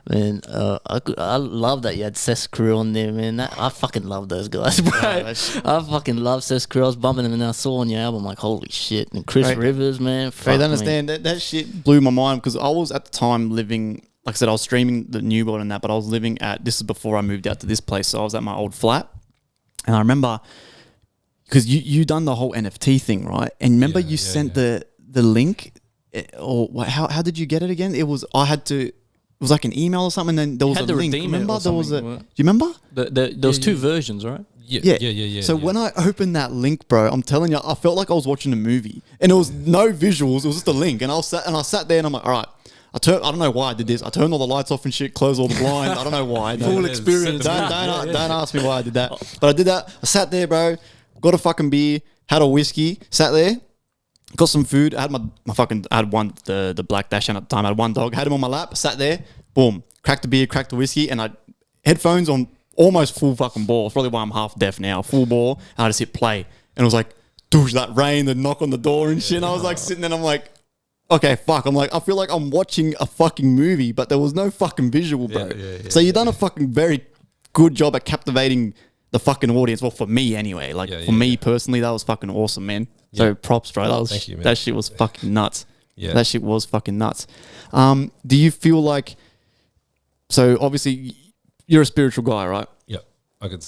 man. I love that you had Cess Crew on there, man. I fucking love those guys, bro. I fucking love Cess Crew. I was bumping them and I saw on your album, like, holy shit. And Chris Rivers, man. I understand that shit blew my mind, because I was at the time living, like I said, I was streaming the new world and that, but I was living this is before I moved out to this place, so I was at my old flat, and I remember, because you done the whole NFT thing, right? And remember you sent the link, or how did you get it again? It was like an email or something, and then there was a link. Remember there was do you remember? There was two versions, right? Yeah. So when I opened that link, bro, I'm telling you, I felt like I was watching a movie, and it was no visuals. It was just a link, and I sat there, and I'm like, all right. I don't know why I did this. I turned all the lights off and shit, closed all the blinds. I don't know why. Full experience. Don't ask me why I did that. But I did that. I sat there, bro. Got a fucking beer. Had a whiskey. Sat there. Got some food. I had I had one, the Black Dachshund at the time. I had one dog. Had him on my lap. Sat there. Boom. Cracked the beer. Cracked the whiskey. And I headphones on, almost full fucking ball. It's probably why I'm half deaf now. Full ball. And I just hit play. And it was like, douche, that rain, the knock on the door and shit. And I was like sitting there and I'm like, okay, fuck. I'm like, I feel like I'm watching a fucking movie, but there was no fucking visual, bro. So you've done a fucking very good job at captivating the fucking audience. Well, for me anyway. Like for me personally, that was fucking awesome, man. So props, bro. That was Thank you, man. that shit was fucking nuts. Yeah. That shit was fucking nuts. Do you feel like? So obviously, you're a spiritual guy, right? Yeah,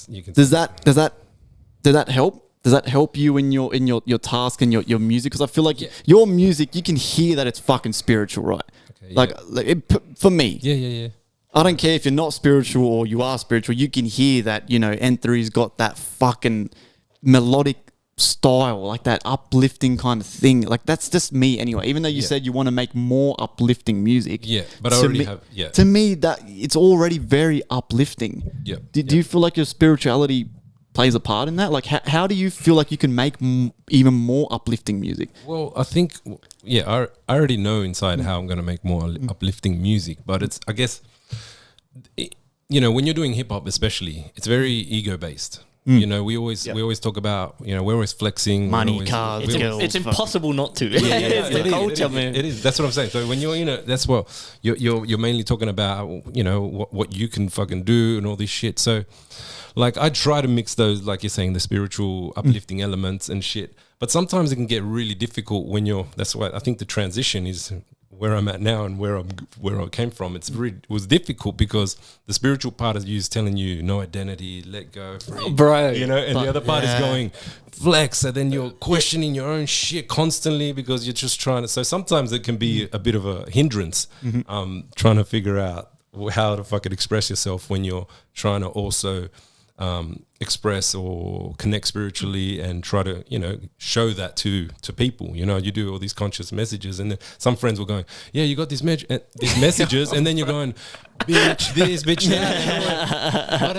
you can. Does that help? Does that help you in your task and your music? Because I feel like your music, you can hear that it's fucking spiritual, right? Okay, for me. Yeah. I don't care if you're not spiritual or you are spiritual. You can hear that, you know, N3's got that fucking melodic style, like that uplifting kind of thing. Like that's just me anyway. Even though you said you want to make more uplifting music. Yeah, but I already have. Yeah. To me, that it's already very uplifting. Yeah. Do you feel like your spirituality plays a part in that? Like, how do you feel like you can make even more uplifting music? Well, I think, I already know inside how I'm going to make more uplifting music, but it's, I guess, you know, when you're doing hip hop, especially, it's very ego based. You know, we always talk about, you know, we're always flexing, money, cars, girls. It's impossible not to. It's the culture, man. It is. That's what I'm saying. So when you're, you know, that's what you're mainly talking about, you know, what you can fucking do and all this shit. So, like, I try to mix those, like you're saying, the spiritual uplifting elements and shit. But sometimes it can get really difficult when you're. That's why I think the transition is where I'm at now and where I came from. It was difficult because the spiritual part is you telling you no identity, let go, free, bro. You know, and the other part is going flex, and then you're questioning your own shit constantly because you're just trying to. So sometimes it can be a bit of a hindrance, trying to figure out how to fucking express yourself when you're trying to also express or connect spiritually and try to, you know, show that to people. You know, you do all these conscious messages, and then some friends were going, yeah, you got these messages, and then you're going, bitch this, bitch that. But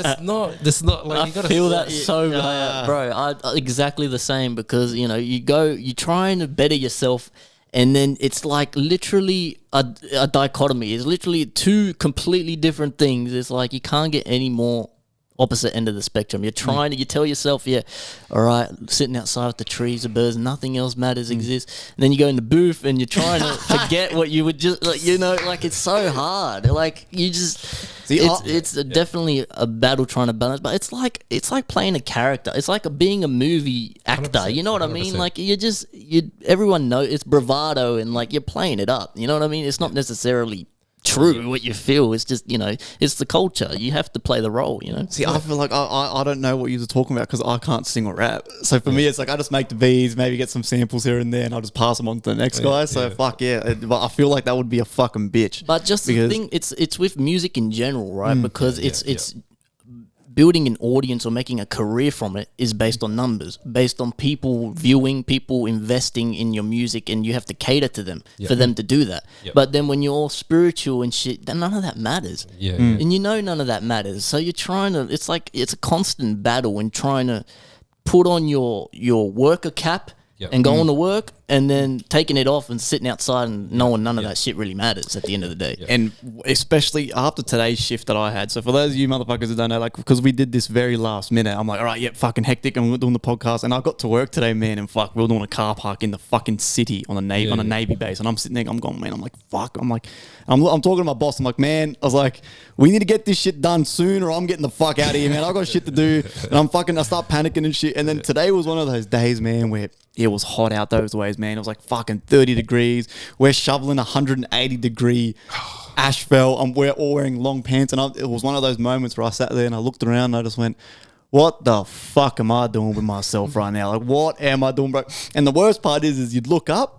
it's not like, you gotta feel that so bad, bro. I exactly the same, because, you know, you're trying to better yourself, and then it's like literally a dichotomy. It's literally two completely different things. It's like you can't get any more opposite end of the spectrum. You're trying to, you tell yourself, all right, sitting outside with the trees, the birds, nothing else matters exists. And then you go in the booth and you're trying to forget what you would just, like, you know, like, it's so hard. Like, you just, it's definitely a battle trying to balance, but it's like playing a character. It's like being a movie actor. You know what I mean? 100%. Like, everyone knows it's bravado, and like, you're playing it up. You know what I mean? It's not necessarily true what you feel. It's just, you know, it's the culture. You have to play the role, you know. See, I feel like I don't know what you were talking about because I can't sing or rap. So for me, it's like I just make the beats, maybe get some samples here and there, and I'll just pass them on to the next guy. So fuck yeah. But I feel like that would be a fucking bitch. But just the thing, it's with music in general, right? Because it's building an audience or making a career from it is based on numbers, based on people viewing, people investing in your music, and you have to cater to them for them to do that. But then when you're all spiritual and shit, then none of that matters. And you know none of that matters. So you're trying to, it's like, it's a constant battle in trying to put on your worker cap and going to work, and then taking it off and sitting outside and knowing none of that shit really matters at the end of the day. And especially after today's shift that I had. So for those of you motherfuckers who don't know, like, because we did this very last minute, I'm like, all right, fucking hectic, and we're doing the podcast, and I got to work today, man, and fuck, we were doing a car park in the fucking city on a Navy base, and I'm sitting there, I'm going, man, I'm like, fuck, I'm talking to my boss, I'm like, man, I was like, we need to get this shit done soon, or I'm getting the fuck out of here, man. I got shit to do, and I start panicking and shit. And then today was one of those days, man, where it was hot out those ways, man. It was like fucking 30 degrees. We're shoveling 180 degree asphalt. We're all wearing long pants. And it was one of those moments where I sat there and I looked around and I just went, what the fuck am I doing with myself right now? Like, what am I doing, bro? And the worst part is you'd look up,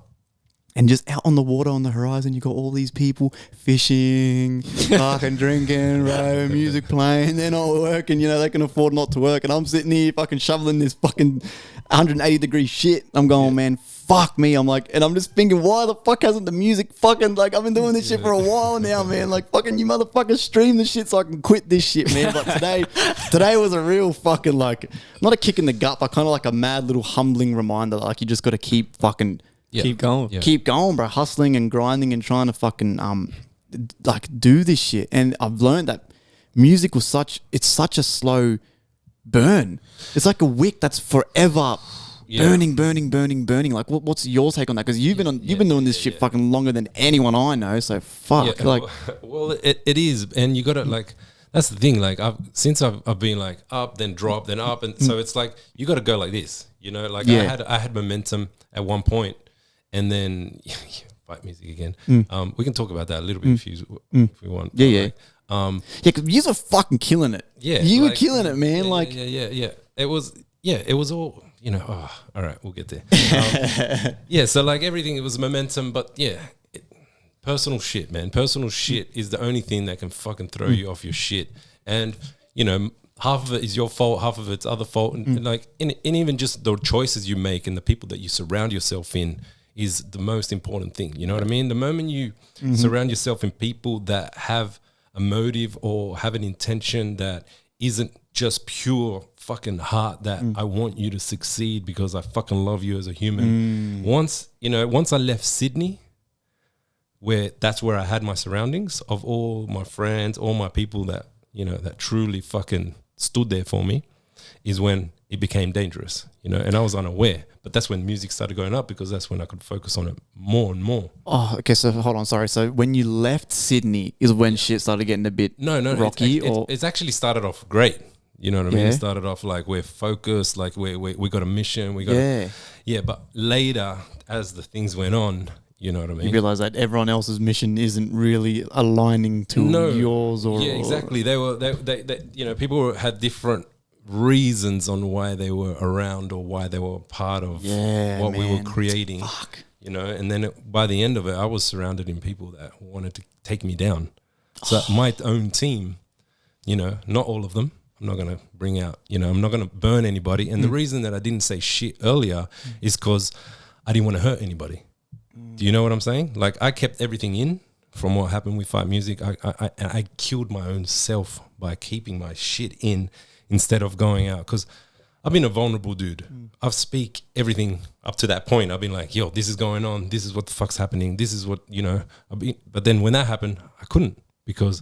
and just out on the water on the horizon, you got all these people fishing, fucking drinking, bro, music playing. They're not working, you know, they can afford not to work. And I'm sitting here fucking shoveling this fucking 180 degree shit. I'm going, man, fuck me. I'm like, and I'm just thinking, why the fuck hasn't the music fucking, like, I've been doing this shit for a while now, man. Like, fucking you motherfuckers stream the shit so I can quit this shit, man. But today was a real fucking, like, not a kick in the gut, but kind of like a mad little humbling reminder. Like, you just got to keep fucking... Keep going. Yeah. Keep going, bro. Hustling and grinding and trying to fucking like do this shit. And I've learned that music was it's such a slow burn. It's like a wick that's forever burning. Like, what's your take on that? Because you've been doing this shit fucking longer than anyone I know. So fuck, Yeah, like, well, it is, and you got to like. That's the thing. Like I've been like up, then drop, then up, and so it's like you got to go like this. You know, like I had momentum at one point, and then fight music again. We can talk about that a little bit if we want. Yeah. Like, because you were fucking killing it. Yeah, you were like, killing it, man. Yeah. It was all, you know. Oh, all right, we'll get there. Yeah, so like everything, it was momentum, but yeah, personal shit, man. Personal shit is the only thing that can fucking throw you off your shit, and you know, half of it is your fault, half of it's other fault, and like, and even just the choices you make and the people that you surround yourself in is the most important thing. You know what I mean? The moment you surround yourself in people that have a motive or have an intention that isn't just pure fucking heart that I want you to succeed because I fucking love you as a human. Once I left Sydney, where that's where I had my surroundings of all my friends, all my people that, you know, that truly fucking stood there for me, is when it became dangerous, you know, and I was unaware. But that's when music started going up, because that's when I could focus on it more and more. Oh, okay. So hold on, sorry. So when you left Sydney is when shit started getting a bit rocky, it's actually started off great. You know what I mean? It started off like we're focused, like we got a mission, but later as the things went on, you know what I mean? You realize that everyone else's mission isn't really aligning to yours, or exactly. They you know, people had different reasons on why they were around or why they were part of what we were creating. Fuck. You know, and then by the end of it, I was surrounded in people that wanted to take me down. So my own team, you know, not all of them. I'm not going to bring out, you know, I'm not going to burn anybody. And the reason that I didn't say shit earlier is because I didn't want to hurt anybody. Do you know what I'm saying? Like, I kept everything in from what happened with Fight Music. I killed my own self by keeping my shit in instead of going out, because I've been a vulnerable dude. I've speak everything up to that point. I've been like, yo, this is going on. This is what the fuck's happening. This is what, you know. But then when that happened, I couldn't, because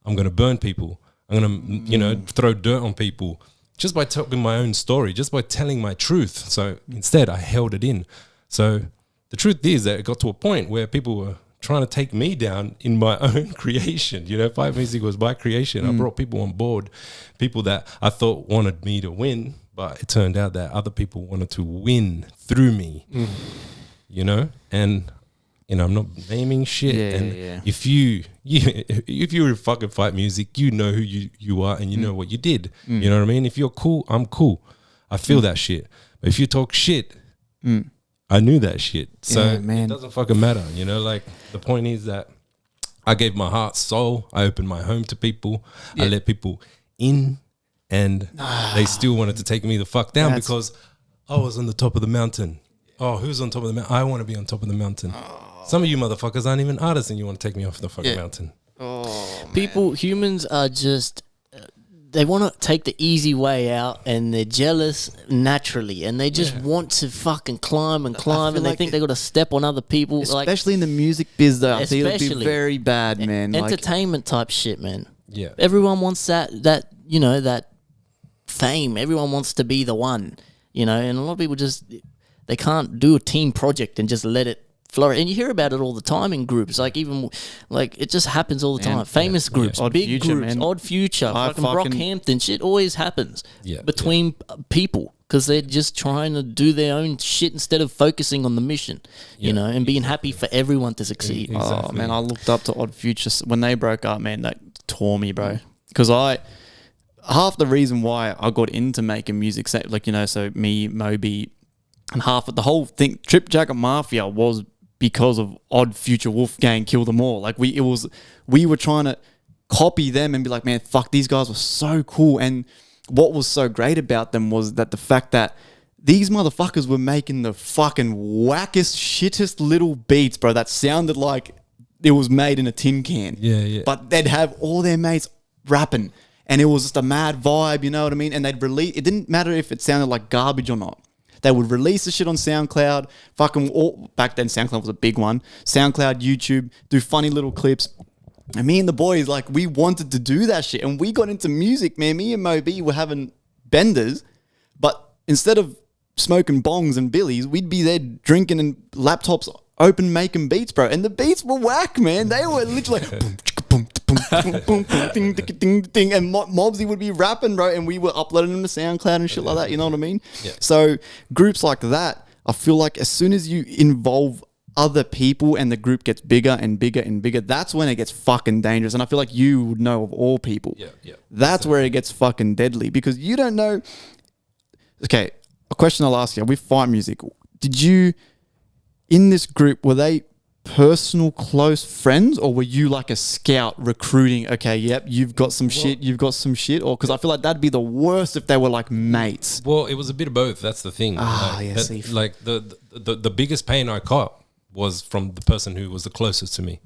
I'm going to burn people. I'm going to, you know, throw dirt on people just by talking my own story, just by telling my truth. So instead, I held it in. So the truth is that it got to a point where people were trying to take me down in my own creation. You know, Fight Music was my creation. I brought people on board, people that I thought wanted me to win, but it turned out that other people wanted to win through me, you know? And, you know, I'm not naming shit. If you're in fucking Fight Music, you know who you are and you know what you did. You know what I mean? If you're cool, I'm cool. I feel that shit. But if you talk shit, I knew that shit. So it doesn't fucking matter. You know, like, the point is that I gave my heart, soul. I opened my home to people. I let people in, and they still wanted to take me the fuck down because I was on the top of the mountain. Oh, who's on top of the mountain? I want to be on top of the mountain. Some of you motherfuckers aren't even artists and you want to take me off the fucking mountain. Humans are just, they want to take the easy way out, and they're jealous naturally, and they just want to fucking climb and they like think they got to step on other people. Especially in the music biz, though. I think it'd be very bad, man. Entertainment type shit, man. Yeah. Everyone wants that, you know, that fame. Everyone wants to be the one, you know, and a lot of people just, they can't do a team project and just let it flourish. And you hear about it all the time in groups, like even like it just happens all the time. Famous groups, big groups, Odd Future, fucking Brockhampton, shit always happens between people, because they're just trying to do their own shit instead of focusing on the mission, you know, and being happy for everyone to succeed. Exactly. Oh man, I looked up to Odd Future when they broke up, man. That tore me, bro, because half the reason why I got into making music, like, you know, so me, Moby, and half of the whole thing, Trip Jacket Mafia, was because of Odd Future, Wolfgang, Kill Them All. Like, we were trying to copy them and be like, man, fuck, these guys were so cool. And what was so great about them was that the fact that these motherfuckers were making the fucking wackest, shittest little beats, bro, that sounded like it was made in a tin can. Yeah. But they'd have all their mates rapping, and it was just a mad vibe, you know what I mean? And they'd release, it didn't matter if it sounded like garbage or not. They would release the shit on SoundCloud. Back then, SoundCloud was a big one. SoundCloud, YouTube, do funny little clips. And me and the boys, like, we wanted to do that shit. And we got into music, man. Me and Moby were having benders. But instead of smoking bongs and billies. We'd be there drinking and laptops open making beats, bro. And the beats were whack, man. They were literally like boom, chicka, boom, boom, boom, boom, boom, ding, ding, ding, ding. And Mobsy would be rapping, bro, and we were uploading them to SoundCloud and shit like that. You know what I mean? Yeah. So groups like that, I feel like as soon as you involve other people and the group gets bigger and bigger and bigger, that's when it gets fucking dangerous. And I feel like you would know of all people. Yeah. That's where it gets fucking deadly, because you don't know. Okay, a question I'll ask you. With fight music, did you, in this group, were they personal close friends, or were you like a scout recruiting? Okay, yep, you've got some shit, or because I feel like that'd be the worst if they were like mates. Well, it was a bit of both. That's the thing. Like the biggest pain I caught was from the person who was the closest to me,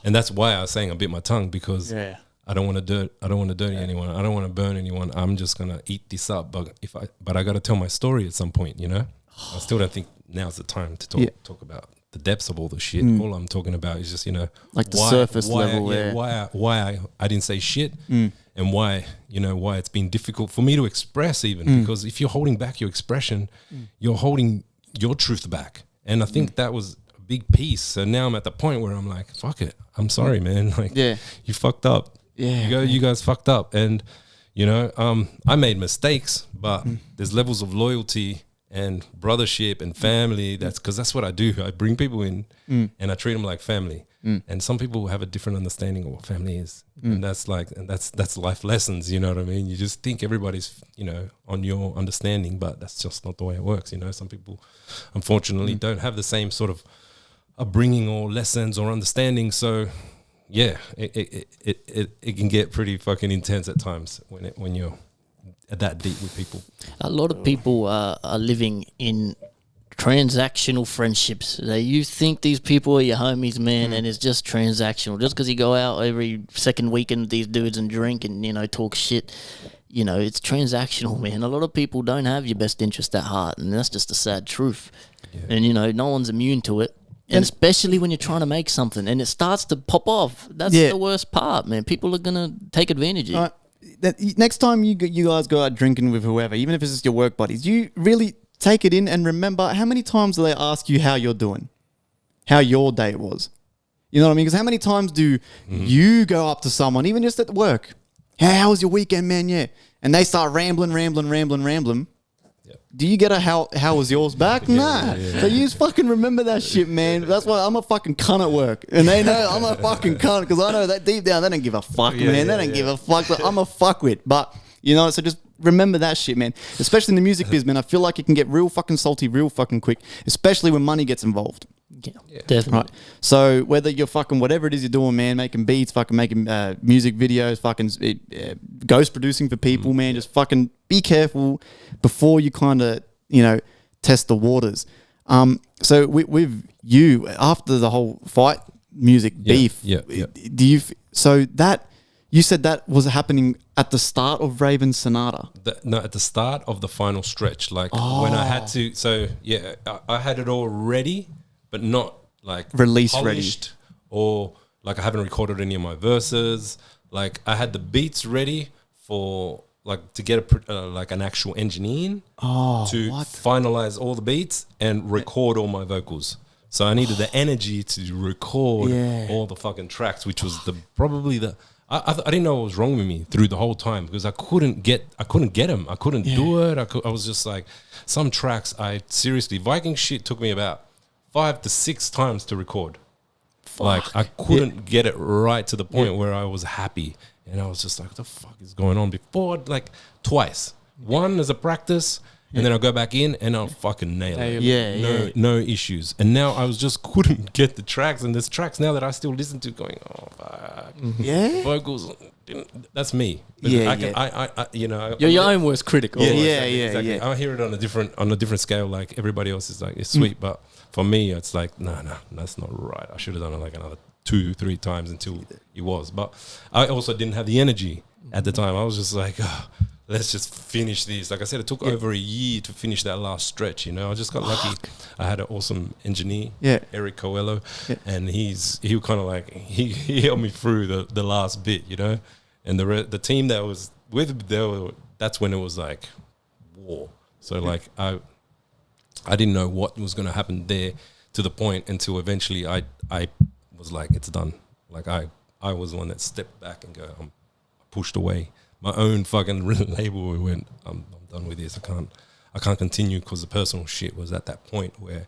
and that's why I was saying I bit my tongue, because I don't want to dirty anyone. I don't want to burn anyone. I'm just gonna eat this up. But I got to tell my story at some point. You know, I still don't think now's the time to talk about the depths of all the shit. All I'm talking about is just, you know, like the surface level. Why I didn't say shit, and why it's been difficult for me to express even, because if you're holding back your expression, you're holding your truth back, and I think that was a big piece. So now I'm at the point where I'm like, fuck it, I'm sorry, man. Like, you fucked up. You guys fucked up, and you know, I made mistakes, but there's levels of loyalty and brothership and family. That's because that's what I do. I bring people in and I treat them like family. And some people have a different understanding of what family is, and that's life lessons. You know what I mean? You just think everybody's, you know, on your understanding, but that's just not the way it works. You know, some people unfortunately don't have the same sort of upbringing or lessons or understanding. So yeah, it can get pretty fucking intense at times when you're that deep with people. A lot of people are living in transactional friendships. You think these people are your homies, man, and it's just transactional. Just because you go out every second weekend with these dudes and drink and, you know, talk shit, you know, it's transactional, man. A lot of people don't have your best interest at heart, and that's just a sad truth. And, you know, no one's immune to it. And especially when you're trying to make something and it starts to pop off. That's the worst part, man. People are going to take advantage of it. Next time you guys go out drinking with whoever, even if it's just your work buddies, you really take it in and remember, how many times do they ask you how you're doing, how your day was? You know what I mean? Because how many times do you go up to someone, even just at work, how was your weekend, man? Yeah. And they start rambling. Do you get a how was yours back? Nah. So you just fucking remember that shit, man. That's why I'm a fucking cunt at work. And they know I'm a fucking cunt, because I know that deep down they don't give a fuck, man. They don't give a fuck. But I'm a fuckwit. But, you know, so just remember that shit, man. Especially in the music biz, man. I feel like it can get real fucking salty real fucking quick, especially when money gets involved. Yeah, definitely. Right. So whether you're fucking whatever it is you're doing, man, making beats, fucking making music videos, fucking ghost producing for people, man, just fucking be careful before you kind of, you know, test the waters. So with you, after the whole fight music beef, do you? So that you said that was happening at the start of Raven's Sonata. No, at the start of the final stretch, like when I had to. So yeah, I had it all ready, but not like release ready, or like I haven't recorded any of my verses. Like I had the beats ready for like to get like an actual engineer to finalize all the beats and record all my vocals. So I needed the energy to record all the fucking tracks, which was probably the. I didn't know what was wrong with me through the whole time, because I couldn't get them. I couldn't do it. I was just like, some tracks seriously, Viking shit took me about 5 to 6 times to record. Like I couldn't get it right to the point where I was happy, and I was just like, what the fuck is going on? Before, like twice, one as a practice, and then I'll go back in and I'll fucking nail it. No issues. And now I just couldn't get the tracks, and there's tracks now that I still listen to going, oh fuck. Vocals, that's me. But I you know, you're your own worst critic. Exactly. I hear it on a different scale. Like everybody else is like, it's sweet, but for me, it's like, no, that's not right. I should have done it like another 2-3 times until it was. But I also didn't have the energy at the time. I was just like, let's just finish this. Like I said, it took over a year to finish that last stretch. You know, I just got lucky. I had an awesome engineer, Eric Coelho, and he kind of like he helped me through the last bit. You know, and the team that was with that's when it was like war. So like I didn't know what was going to happen there to the point until eventually I was like, it's done. Like I was the one that stepped back and I'm pushed away. My own fucking label went, I'm done with this. I can't continue because the personal shit was at that point where,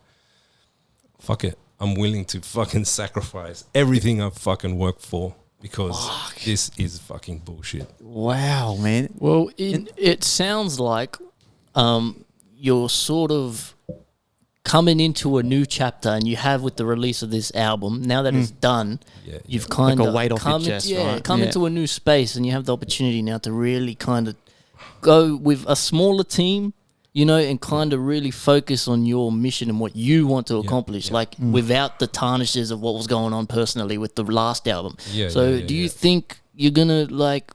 fuck it, I'm willing to fucking sacrifice everything I've fucking worked for because this is fucking bullshit. Wow, man. Well, it sounds like you're sort of coming into a new chapter, and you have with the release of this album. Now that it's done, you've kind Like of a weight off your chest, right? come into a new space, and you have the opportunity now to really kind of go with a smaller team, you know, and kind of really focus on your mission and what you want to accomplish, like without the tarnishes of what was going on personally with the last album. Do you think you're gonna like?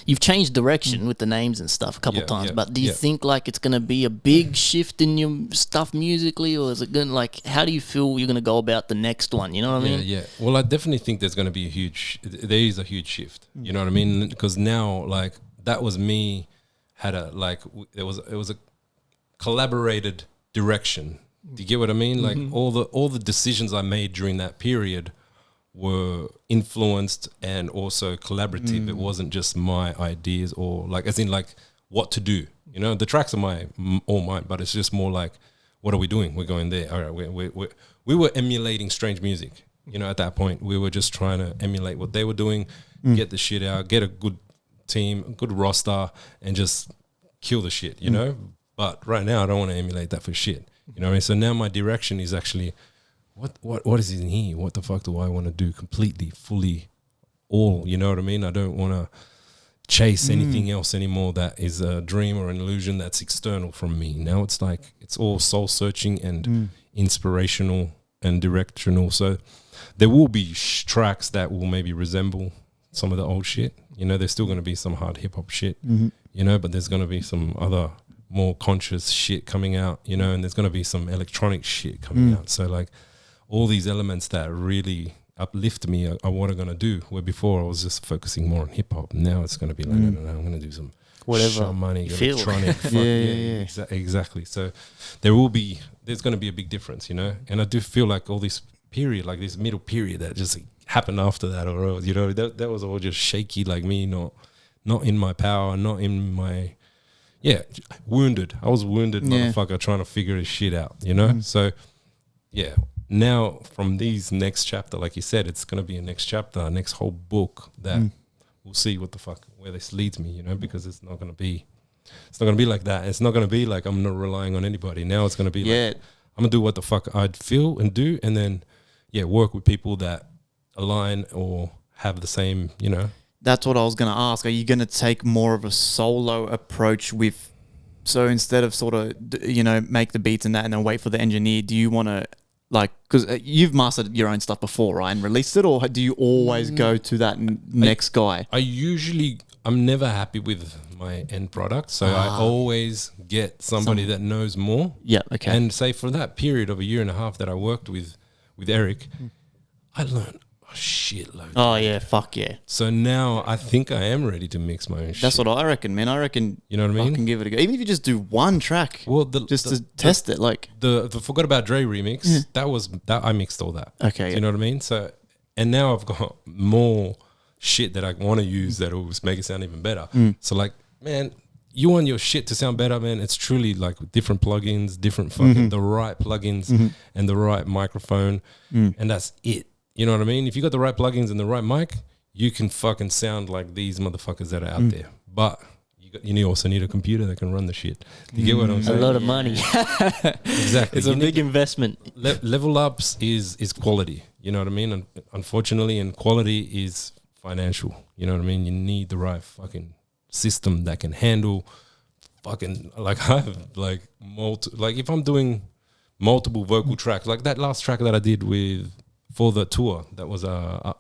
You've changed direction with the names and stuff a couple times, but do you think like it's gonna be a big shift in your stuff musically, or is it gonna like? How do you feel you're gonna go about the next one? You know what I mean? Yeah. Well, I definitely think there's gonna be there is a huge shift. You know what I mean? Because now, like, that was me. It was a collaborated direction. Do you get what I mean? Like all the decisions I made during that period were influenced and also collaborative. It wasn't just my ideas or like as in like what to do. You know, the tracks are all mine, but it's just more like, what are we doing? We're going there. All right, we were emulating strange music. You know, at that point, we were just trying to emulate what they were doing, get the shit out, get a good team, a good roster, and just kill the shit. You know, but right now I don't want to emulate that for shit. You know what I mean? So now my direction is actually, what is in here? What the fuck do I want to do completely, fully, all? You know what I mean? I don't want to chase anything else anymore that is a dream or an illusion that's external from me. Now it's like, it's all soul searching and inspirational and directional. So there will be tracks that will maybe resemble some of the old shit. You know, there's still going to be some hard hip hop shit, you know, but there's going to be some other more conscious shit coming out, you know, and there's going to be some electronic shit coming out. So like all these elements that really uplift me are what I'm going to do, where before I was just focusing more on hip hop. Now it's going to be like, no, I'm going to do some Whatever money, feel. electronic. Exactly. So there's going to be a big difference, you know, and I do feel like all this period, like this middle period that just happened after that, or, you know, that was all just shaky, like me, not in my power, not in my, wounded. I was wounded motherfucker trying to figure this shit out, you know? So, now from these next chapter, like you said, it's going to be a next chapter, a next whole book that we'll see what the fuck, where this leads me, you know, because it's not going to be like that. It's not going to be like I'm not relying on anybody. Now it's going to be like, I'm going to do what the fuck I'd feel and do, and then, work with people that align or have the same, you know. That's what I was going to ask. Are you going to take more of a solo approach with, so instead of sort of, you know, make the beats and that and then wait for the engineer, do you want to, like, because you've mastered your own stuff before, right, and released it, or do you always go to that next guy? I'm never happy with my end product, so I always get somebody that knows more. Yeah, okay. And say for that period of a year and a half that I worked with Eric, I learned a shitload. Oh yeah, fuck yeah. So now I think I am ready to mix my own shit. That's what I reckon, man. I reckon, you know what I mean? I can give it a go. Even if you just do one track, well, to test it, like the Forgot About Dre remix, that I mixed all that. Okay, Do you know what I mean? So, and now I've got more shit that I want to use that will make it sound even better. So like, man, you want your shit to sound better, man. It's truly like different plugins, different fucking the right plugins and the right microphone, and that's it. You know what I mean? If you got the right plugins and the right mic, you can fucking sound like these motherfuckers that are out there. But you also need a computer that can run the shit. You get what I'm saying? A lot of money. Exactly. It's a big investment. Level Ups is quality. You know what I mean? And unfortunately, and quality is financial. You know what I mean? You need the right fucking system that can handle fucking, like, I have like like if I'm doing multiple vocal tracks, like that last track that I did for the tour, that was a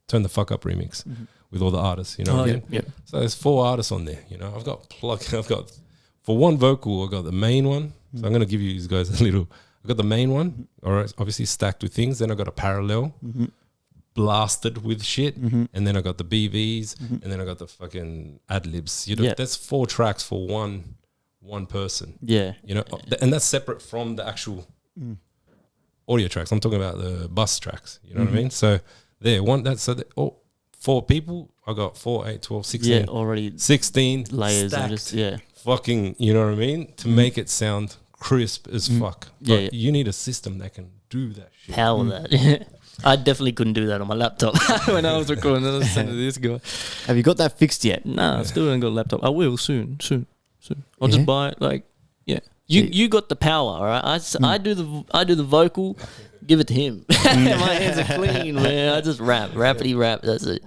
Turn the Fuck Up remix with all the artists, you know what I mean? Yeah. So there's 4 artists on there, you know. I've got for one vocal, I've got the main one. So I'm going to give you guys I've got the main one, all right, obviously stacked with things. Then I got a parallel, blasted with shit. And then I got the BVs, and then I got the fucking ad-libs. You know, that's 4 tracks for one one person. Yeah. You know, and that's separate from the actual audio tracks. I'm talking about the bus tracks. You know what I mean? So all 4 people. I got 4, 8, 12, 16. Yeah, already 16 layers stacked, and just, yeah. fucking, you know what I mean? To make it sound crisp as fuck. But Yeah, yeah. you need a system that can do that shit. Power that. I definitely couldn't do that on my laptop when I was recording. I was sending this guy. Have you got that fixed yet? Nah, I still haven't got a laptop. I will soon. I'll Yeah? just buy it. Like, yeah. You got the power, all right? I do the vocal. Give it to him. My hands are clean, man. I just rapidy rap. That's it.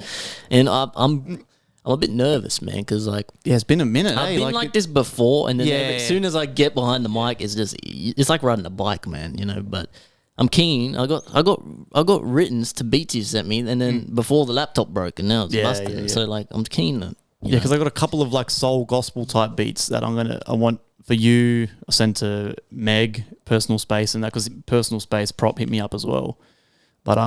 And I'm a bit nervous, man, because like Yeah, it's been a minute. I've eh? been like this before, and then Yeah. as soon as I get behind the mic, it's like riding a bike, man. You know, but. I'm keen. I got writtens to beats you sent me, and then before the laptop broke, and now it's busted. yeah. So like, I'm keen. Yeah, because I got a couple of like soul gospel type beats that I want for you. I sent to Meg, Personal Space, and that because Personal Space prop hit me up as well. But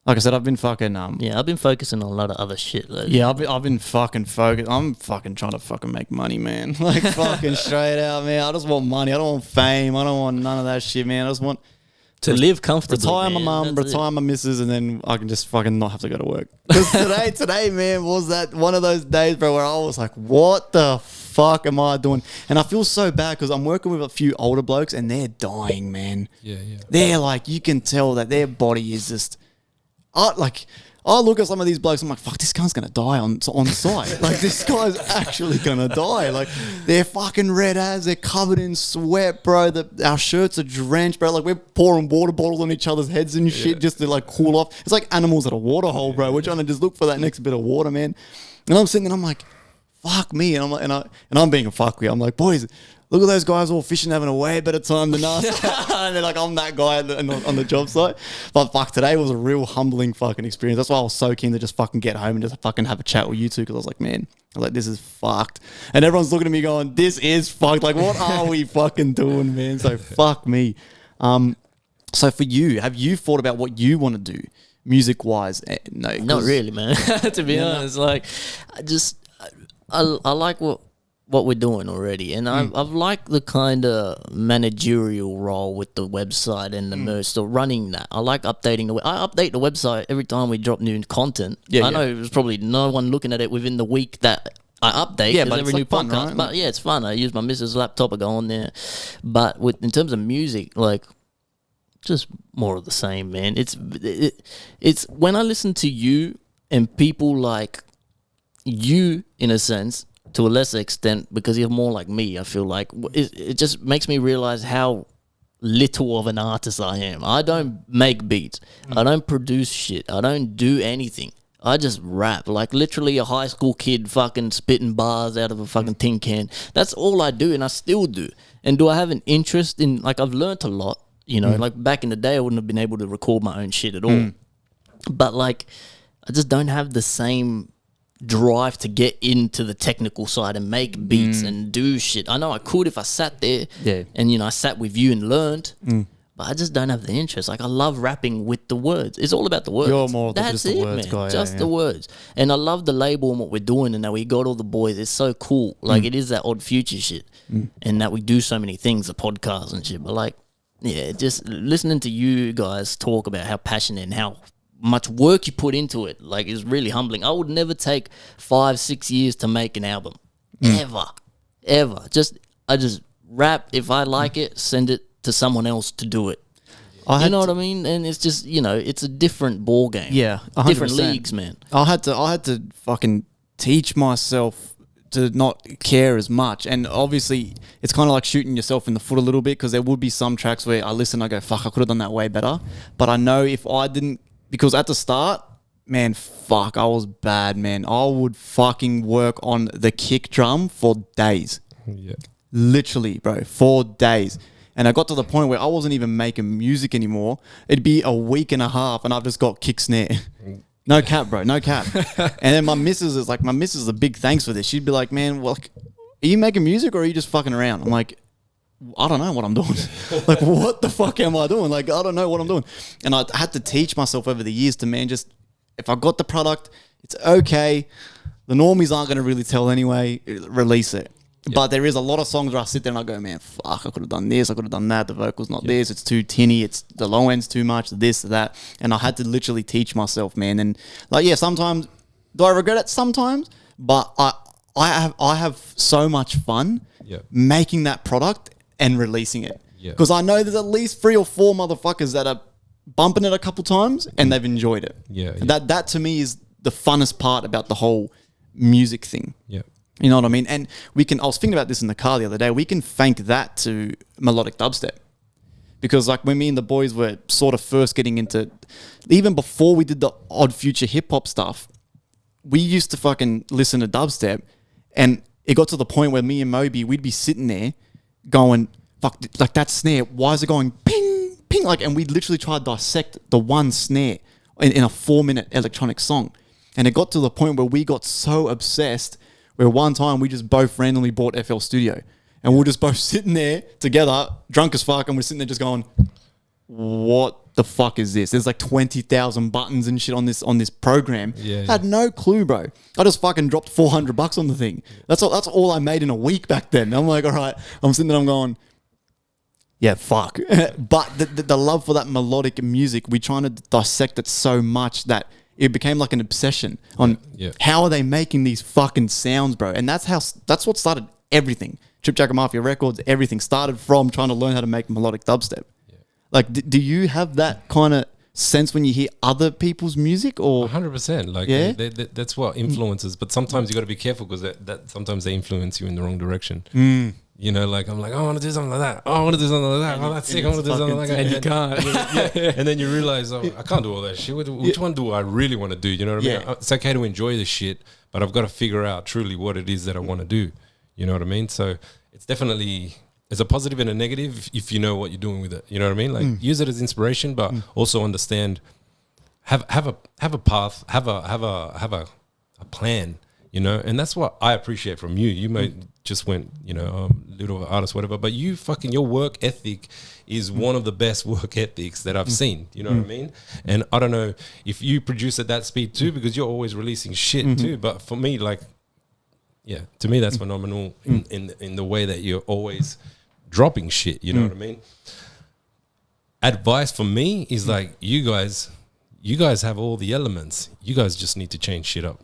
like I said, I've been fucking yeah, I've been focusing on a lot of other shit lately. yeah, I've been fucking focused. I'm fucking trying to fucking make money, man. Like fucking straight out, man. I just want money. I don't want fame. I don't want none of that shit, man. I just want To live comfortably. retire my man. mum, That's retire my missus, and then I can just fucking not have to go to work. Because today, man, was that one of those days, bro, where I was like, what the fuck am I doing? And I feel so bad because I'm working with a few older blokes and they're dying, man. Yeah. They're like, you can tell that their body is just, I look at some of these blokes, I'm like, fuck, this guy's gonna die on site. Like, this guy's actually gonna die. Like, they're fucking red as, they're covered in sweat, bro. Our shirts are drenched, bro. Like, we're pouring water bottles on each other's heads and shit just to like cool off. It's like animals at a water hole, bro. We're trying to just look for that next bit of water, man. And I'm sitting there, I'm like, fuck me. And I'm like, and I'm being a fuckwit. I'm like, boys, look at those guys all fishing, having a way better time than us. And they're like, I'm that guy on the job site. But fuck, today was a real humbling fucking experience. That's why I was so keen to just fucking get home and just fucking have a chat with you two. Because I was like, man, this is fucked. And everyone's looking at me going, this is fucked. Like, what are we fucking doing, man? So fuck me. So for you, have you thought about what you want to do music wise? No, Not really, man. To be honest, like I like what we're doing already, and I've liked the kind of managerial role with the website and the merch, so running that. I like updating I update the website every time we drop new content. I know there's probably no one looking at it within the week that I update. Yeah, but every it's new like fun, podcast. right? But yeah, it's fun. I use my missus' laptop. I go on there, but in terms of music, like, just more of the same, man. It's when I listen to you and people like you, in a sense, to a lesser extent, because you're more like me, I feel like it just makes me realize how little of an artist I am. I don't make beats. I don't produce shit. I don't do anything. I just rap, like literally a high school kid fucking spitting bars out of a fucking tin can. That's all I do, and I still do. And do I have an interest in, like, I've learnt a lot, you know, like back in the day I wouldn't have been able to record my own shit at all. But like, I just don't have the same drive to get into the technical side and make beats and do shit. I know I could if I sat there and, you know, I sat with you and learned, but I just don't have the interest. Like, I love rapping with the words. It's all about the words. You're more of That's just the it, words man. guy, Just yeah. the words. And I love the label and what we're doing, and that we got all the boys. It's so cool. Like, it is that Odd Future shit, and that we do so many things, the podcast and shit. But like, yeah, just listening to you guys talk about how passionate and how much work you put into it, like, is really humbling. I would never take 5-6 years to make an album, ever. I just rap. If I like it, send it to someone else to do it. You know what I mean? And it's just, you know, it's a different ball game. Yeah, 100%. Different leagues, man. I had to fucking teach myself to not care as much. And obviously, it's kind of like shooting yourself in the foot a little bit, because there would be some tracks where I listen, I go, fuck, I could have done that way better. But I know if I didn't, because at the start, man, fuck, I was bad, man. I would fucking work on the kick drum for days. Yeah. Literally, bro, for days. And I got to the point where I wasn't even making music anymore. It'd be a week and a half and I've just got kick snare. No cap, bro, no cap. And then my missus is a big thanks for this. She'd be like, man, well, like, are you making music or are you just fucking around? I'm like, I don't know what I'm doing. Like, what the fuck am I doing? Like, I don't know what I'm doing. And I had to teach myself over the years to, man, just, if I got the product, it's okay. The normies aren't going to really tell anyway. Release it. But there is a lot of songs where I sit there and I go, man, fuck, I could have done this, I could have done that. The vocal's not this, it's too tinny, it's the low end's too much, this, that. And I had to literally teach myself, man. And like, yeah, sometimes, do I regret it? Sometimes. But I have so much fun making that product and releasing it. Because I know there's at least 3 or 4 motherfuckers that are bumping it a couple times and they've enjoyed it. That to me is the funnest part about the whole music thing. You know what I mean? And I was thinking about this in the car the other day, we can thank that to melodic dubstep. Because like when me and the boys were sort of first getting into, even before we did the Odd Future hip hop stuff, we used to fucking listen to dubstep, and it got to the point where me and Moby, we'd be sitting there going, fuck, like that snare, why is it going ping, ping? Like, and we'd literally try to dissect the one snare in a 4-minute electronic song. And it got to the point where we got so obsessed where one time we just both randomly bought FL Studio. And we we're just both sitting there together, drunk as fuck, and we're sitting there just going, what the fuck is this? There's like 20,000 buttons and shit on this program. I had no clue, bro. I just fucking dropped $400 on the thing. That's all I made in a week back then. I'm like, all right. I'm sitting there, I'm going, yeah, fuck. But the love for that melodic music, we're trying to dissect it so much that it became like an obsession on how are they making these fucking sounds, bro? And that's what started everything. Trip Jacker Mafia Records, everything started from trying to learn how to make melodic dubstep. Like, do you have that kind of sense when you hear other people's music, or 100%? Like, that's what influences. But sometimes you got to be careful because that sometimes they influence you in the wrong direction. You know, like I'm like, oh, I want to do something like that. Oh, I want to do something like that. Oh, that's sick. I want to do something like that. And you can't. And then you realize, oh, I can't do all that shit. Which one do I really want to do? You know what I mean? It's okay to enjoy the shit, but I've got to figure out truly what it is that I want to do. You know what I mean? So it's definitely, there's a positive and a negative if you know what you're doing with it. You know what I mean? Like use it as inspiration, but also understand, have a path, have a plan. You know, and that's what I appreciate from you. You might just went, you know, little artist, whatever, but you fucking, your work ethic is one of the best work ethics that I've seen. You know what I mean? And I don't know if you produce at that speed too, because you're always releasing shit too. But for me, like, yeah, to me that's phenomenal in the way that you're always dropping shit. You know what I mean? Advice for me is like, you guys have all the elements. You guys just need to change shit up.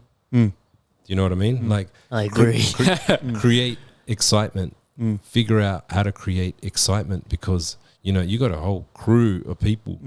You know what I mean? Like, I agree. Create excitement. Figure out how to create excitement, because you know you got a whole crew of people.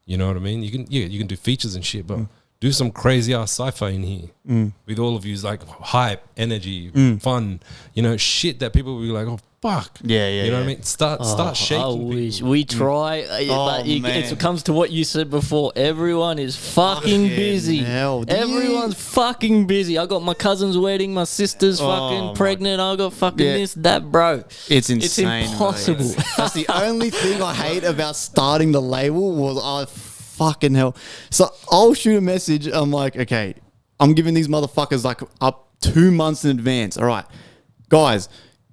You know what I mean? You can do features and shit, but do some crazy ass sci-fi in here with all of you's like hype, energy, fun. You know, shit that people will be like, oh fuck. You know what I mean? Start shaking. I wish we try, but it comes to what you said before. Everyone is fucking busy. Everyone's fucking busy. I got my cousin's wedding, my sister's fucking pregnant. I got fucking this, that, bro. It's insane. It's impossible. That's the only thing I hate about starting the label was fucking hell. So I'll shoot a message. I'm like, okay, I'm giving these motherfuckers like up 2 months in advance. All right, guys.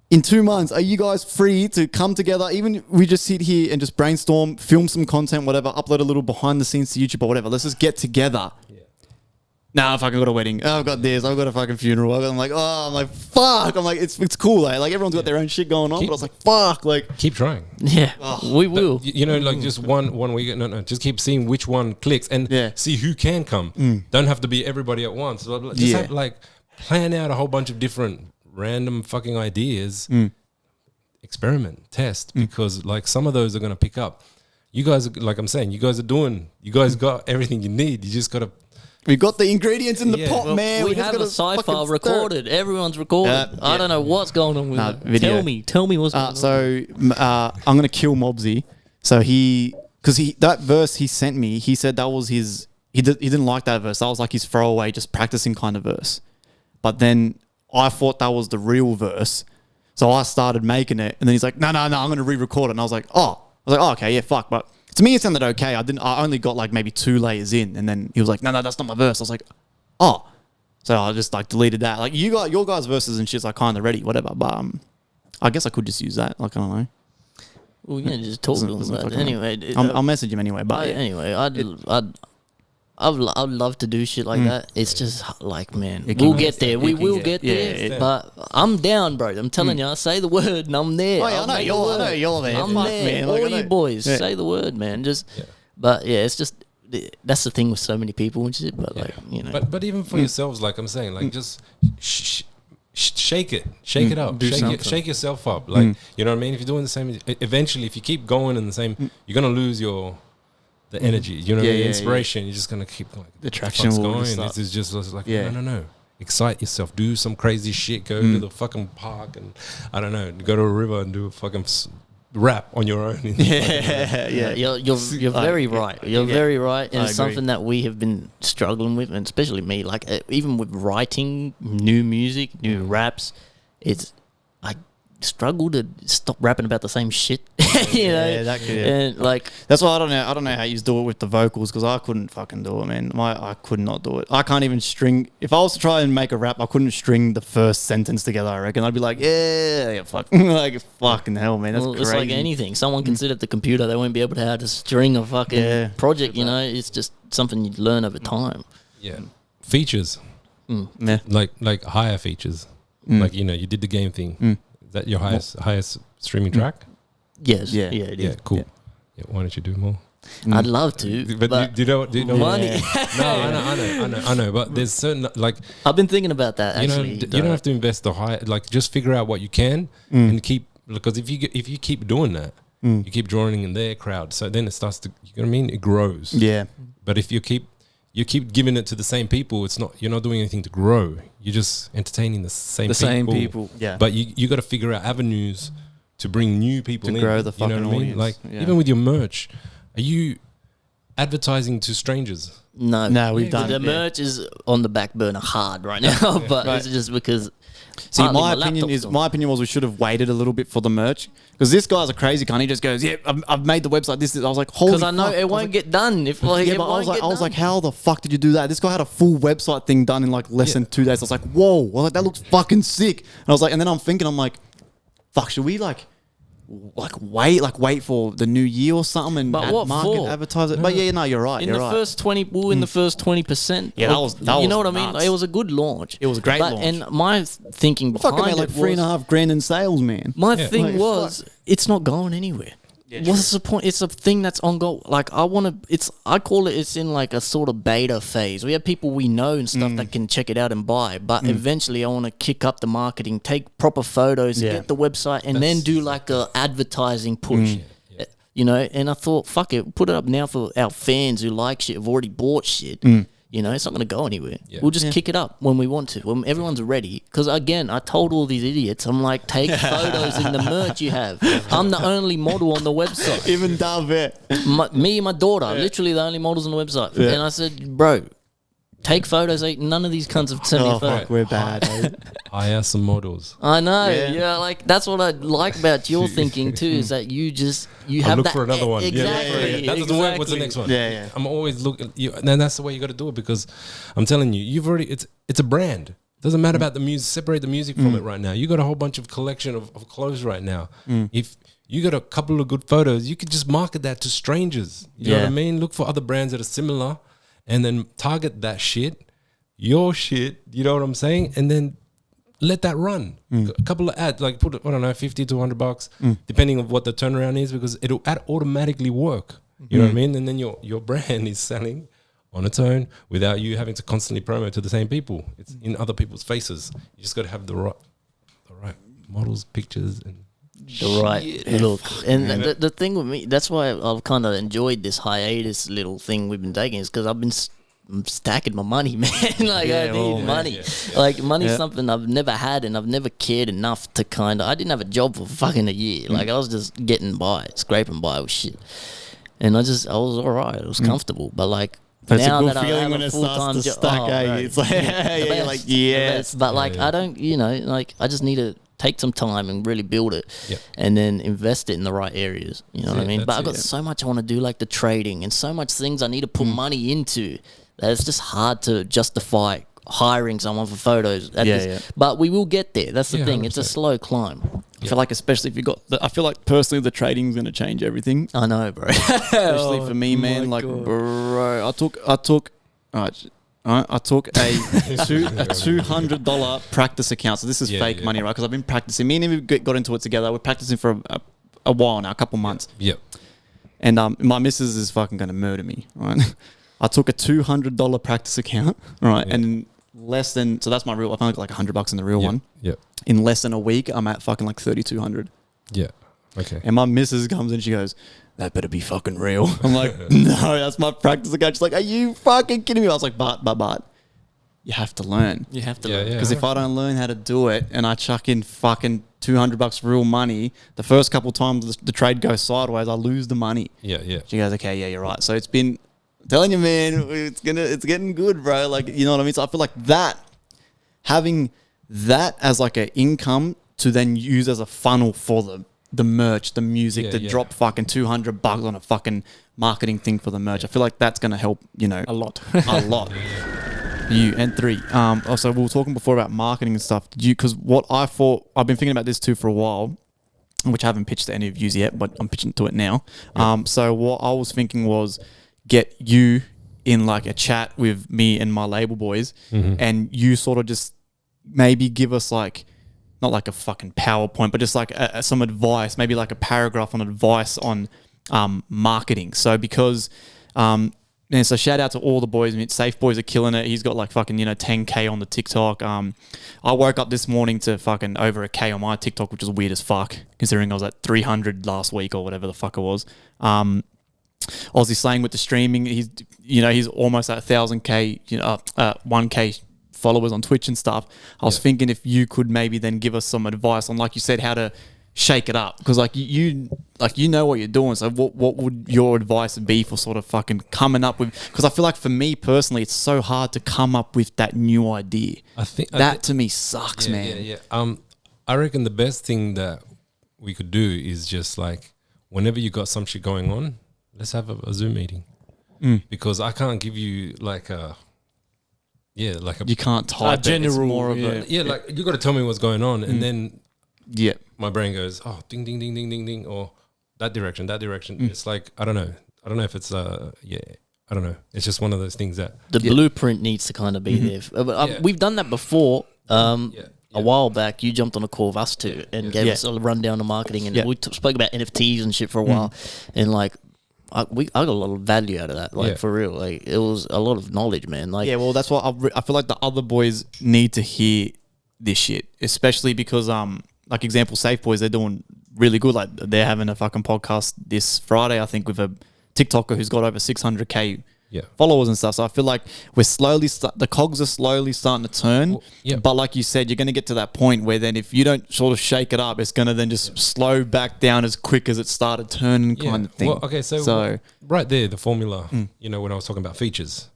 In 2 months, are you guys free to come together? Even we just sit here and just brainstorm, film some content, whatever, upload a little behind the scenes to YouTube or whatever. Let's just get together. Nah, I fucking got a wedding. Oh, I've got this. I've got a fucking funeral. I'm like, fuck. I'm like, it's cool. Like everyone's got their own shit going on, but I was like, fuck. Like, keep trying. Yeah, we will. You know, like just one week. No. Just keep seeing which one clicks and see who can come. Don't have to be everybody at once. Just have, like, plan out a whole bunch of different random fucking ideas, experiment, test, because like some of those are going to pick up. You guys, like I'm saying, you guys got everything you need. You just got to. We got the ingredients in the pot, man. We have a sci-fi recorded. Everyone's recorded. I don't know what's going on with it. Video. Tell me what's going on. So I'm going to kill Mobsy. So that verse he sent me, he said that was he didn't like that verse. That was like his throwaway, just practicing kind of verse. But then I thought that was the real verse. So I started making it. And then he's like, no, I'm going to re-record it. And I was like, okay, yeah, fuck. But to me, it sounded okay. I only got like maybe 2 layers in. And then he was like, no, that's not my verse. I was like, oh. So I just like deleted that. Like you got your guys' verses and shit's like kind of ready, whatever. But I guess I could just use that. Like, I don't know. Well, yeah, just talk to him about it. Anyway. I'll message him anyway. But anyway, I'd love to do shit like that. It's just like, man, It we'll can get there. We will get yeah, there. yeah. But I'm down, bro. I'm telling you, I say the word and I'm there. Oh, yeah, I know you're there. I'm Fuck, there. man. Like, All I know. you boys, Yeah. say the word, man. But yeah, it's just that's the thing with so many people and shit. But like, you know, But even for yourselves, like I'm saying, like just shake it up, Do something. shake yourself up. Like you know what I mean. If you're doing the same, eventually, if you keep going in the same, you're gonna lose the energy. You know what I mean? Yeah, Inspiration. You're just gonna keep like The traction fuck's will going. just start. This is just like Yeah. no. Excite yourself. Do some crazy shit. Go to the fucking park and I don't know. Go to a river and do a fucking rap on your own. yeah, you're very right. You're very right, and I it's agree. something that we have been struggling with, and especially me. Like even with writing new music, new raps, I struggle to stop rapping about the same shit. You know, and like That's why I don't know how you do it with the vocals, because I couldn't fucking do it, man. I could not do it. I can't even string. If I was to try and make a rap, I couldn't string the first sentence together. I reckon I'd be like, yeah, fuck, like fucking hell, man. That's well, crazy. it's like anything. Someone can sit at the computer, they won't be able to how to string a fucking project. You know, it's just something you learn over time. Yeah. Features. Yeah. Like higher features. Like you know, you did the game thing. Is that your highest streaming track? Yes, Yeah. yeah, it Yeah, is. cool. Yeah, why don't you do more? I'd love to, But do you know money. I know. But there's certain like I've been thinking about that you know actually. you don't have to invest the high. Like just figure out what you can and keep, because if you keep doing that, you keep drawing in their crowd. So then it starts to, you know what I mean? It grows. Yeah. But if you keep giving it to the same people, it's not, you're not doing anything to grow. You're just entertaining the same people. Yeah. But you got to figure out avenues to bring new people To in. grow the you know fucking what I mean? audience. Like Yeah. even with your merch, are you advertising to strangers? No, we've done the it, yeah. merch is on the back burner hard right now, but Right. it's just because. See, partly my laptop's on. opinion was we should have waited a little bit for the merch, because this guy's a crazy cunt. He just goes, "Yeah, I've made the website." This. I was like, "Holy!" Because I know fuck. it I was won't like, get done if like Yeah, it but won't get I was done. like, how the fuck did you do that? This guy had a full website thing done in like less than 2 days. I was like, whoa, well, like, that looks fucking sick. And I was like, and then I'm thinking, I'm like, fuck, should we like wait for the new year or something and But what market for? advertise it? But yeah, no, you're right. in You're the right. first 20, in the first 20%. Yeah, that was you know what I mean. nuts. Like, it was a good launch. It was a great launch. And my thinking fucking behind made like it was, $3.5 grand in sales, man. my Yeah. thing Like, was, it's not going anywhere. What's the point? It's a thing that's ongoing. Like I call it's in like a sort of beta phase. We have people we know and stuff that can check it out and buy. But eventually, I want to kick up the marketing, take proper photos, Yeah. get the website, and then do like a advertising push. You know, and I thought, fuck it, put it up now for our fans who like shit, have already bought shit. You know, it's not going to go anywhere. Yeah. We'll just kick it up when we want to, when everyone's ready. Because again, I told all these idiots, I'm like, take photos in the merch you have. I'm the only model on the website. Even Dove, Me and my daughter, literally the only models on the website. And I said, bro, take photos. Like, none of these cunts have sent me a oh photo. fuck, we're bad. eh? Hire some models. I know, Yeah. yeah. Like that's what I like about your thinking too. Is that you I'll have look that for another one. Exactly. That doesn't work. What's the next one? Yeah, yeah. I'm always looking. And that's the way you got to do it, because I'm telling you, you've already. It's a brand. Doesn't matter about the music. Separate the music from it right now. You got a whole bunch of collection of clothes right now. If you got a couple of good photos, you could just market that to strangers. You know what I mean? Look for other brands that are similar, and then target that shit, your shit. You know what I'm saying? And then let that run. A couple of ads, like put, I don't know, $50 to $100, depending on what the turnaround is, because it'll automatically work. You know what I mean? And then your brand is selling on its own without you having to constantly promote to the same people. It's in other people's faces. You just got to have the right models, pictures, and The right look. And the thing with me, that's why I've kind of enjoyed this hiatus little thing we've been taking, is because I'm stacking my money, man. Like I need money. Like money's something I've never had, and I've never cared enough to I didn't have a job for fucking a year. Like I was just getting by, scraping by with shit. And I was all right. It was comfortable, but like. But now it's a good that I feeling have when a it full-time starts to job, stack, eh? bro. It's like, you're like, The yes. best. But like, I don't, like, I just need to take some time and really build it, and then invest it in the right areas. You know what I mean? But I've got so much I want to do, like the trading, and so much things I need to put money into that it's just hard to justify hiring someone for photos. But we will get there. That's the thing. 100%. It's a slow climb. I feel like, especially if you got, I feel like personally the trading's going to change everything. I know, bro. Especially for me, man. Like, bro, I took I took a $200 practice account. So this is fake money, right? Because I've been practicing. Me and him got into it together. We're practicing for a while now, a couple months. Yep. And my missus is fucking going to murder me, right? I took a $200 practice account, right? Yeah. And less than, so that's my real, I've only got like $100 in the real one. Yep. In less than a week, I'm at fucking like 3,200. Yeah. Okay. And my missus comes in, she goes, that better be fucking real. I'm like, no, that's my practice account. She's like, are you fucking kidding me? I was like, but, you have to learn. You have to. Yeah, learn. yeah. Because if I don't learn how to do it and I chuck in fucking $200 real money, the first couple times the trade goes sideways, I lose the money. Yeah. Yeah. She goes, okay, yeah, you're right. So it's been, I'm telling you, man, it's getting good, bro. Like, you know what I mean? So I feel like having that as like an income to then use as a funnel for the merch, the music, drop fucking $200 on a fucking marketing thing for the merch. I feel like that's going to help, you know, A lot. a lot. You and 3. Also, we were talking before about marketing and stuff. Because what I thought, I've been thinking about this too for a while, which I haven't pitched to any of you yet, but I'm pitching to it now. So what I was thinking was get you in like a chat with me and my label boys, and you sort of just maybe give us like, not like a fucking PowerPoint, but just like some advice, maybe like a paragraph on advice on marketing. So because, and so shout out to all the boys. I mean, Safe Boys are killing it. He's got like fucking, 10K on the TikTok. I woke up this morning to fucking over a K on my TikTok, which is weird as fuck, considering I was at 300 last week or whatever the fuck it was. Aussie Slang with the streaming, he's almost at 1,000K, 1K followers on Twitch and stuff. I was thinking if you could maybe then give us some advice on, like you said, how to shake it up, because like you know what you're doing. So what would your advice be for sort of fucking coming up with? Because I feel like for me personally, it's so hard to come up with that new idea. I think that to me sucks, man. Yeah. I reckon the best thing that we could do is just like whenever you got some shit going on, let's have a Zoom meeting. Because I can't give you like a you can't type general, it. It's more of a like you got to tell me what's going on, and then my brain goes, oh, ding, ding, ding, ding, ding, ding, or that direction. It's like, I don't know if it's, I don't know. It's just one of those things that. The blueprint needs to kind of be there. We've done that before. A while back, you jumped on a call with us two and gave us a rundown of marketing, and we spoke about NFTs and shit for a while, and like, I got a lot of value out of that, like for real. Like it was a lot of knowledge, man. Like well, that's what I feel like the other boys need to hear this shit, especially because like example, Safe Boys, they're doing really good. Like they're having a fucking podcast this Friday, I think, with a TikToker who's got over 600K followers and stuff. So I feel like we're slowly the cogs are slowly starting to turn. But like you said, you're going to get to that point where then if you don't sort of shake it up, it's going to then just slow back down as quick as it started turning, kind of thing. Well, okay, so right there, the formula. When I was talking about features,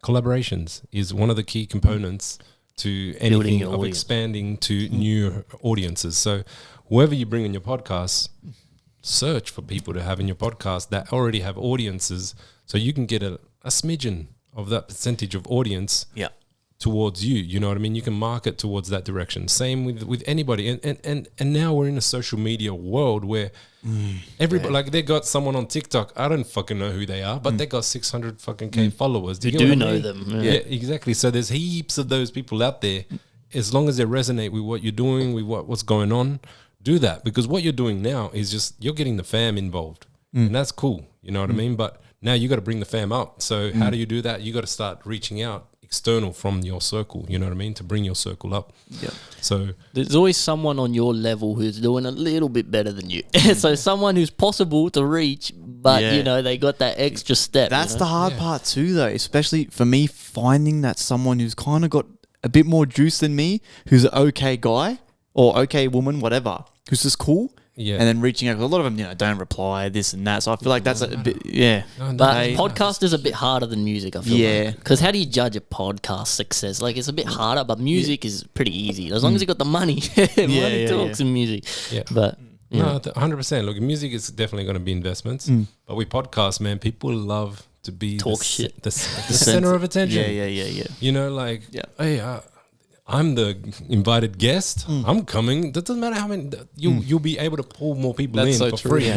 collaborations is one of the key components to anything of expanding to new audiences. So whoever you bring on your podcast, search for people to have in your podcast that already have audiences, so you can get a smidgen of that percentage of audience towards you. You know what I mean? You can market towards that direction. Same with anybody. And now we're in a social media world where everybody, like they got someone on TikTok. I don't fucking know who they are, but they got 600 fucking K followers. you do know them. Yeah, exactly. So there's heaps of those people out there. As long as they resonate with what you're doing, with what's going on, do that. Because what you're doing now is just, you're getting the fam involved. And that's cool. You know what I mean? But now you got to bring the fam up. So how do you do that? You got to start reaching out external from your circle, you know what I mean, to bring your circle up. So there's always someone on your level who's doing a little bit better than you. So someone who's possible to reach, but they got that extra step. That's the hard part too, though, especially for me, finding that someone who's kind of got a bit more juice than me, who's an okay guy or okay woman, whatever, who's just cool. And then reaching out, 'cause a lot of them, don't reply, this and that. So I feel like that's a bit, But podcast is a bit harder than music, I feel like. Because how do you judge a podcast success? Like, it's a bit harder, but music is pretty easy. As long as you got the money. Money talks in music. But, no, 100%. Look, music is definitely going to be investments. But with podcasts, man, people love to be the center of attention. Yeah. You know, like, hey, I'm the invited guest. I'm coming. That doesn't matter how many. You'll be able to pull more people in for free,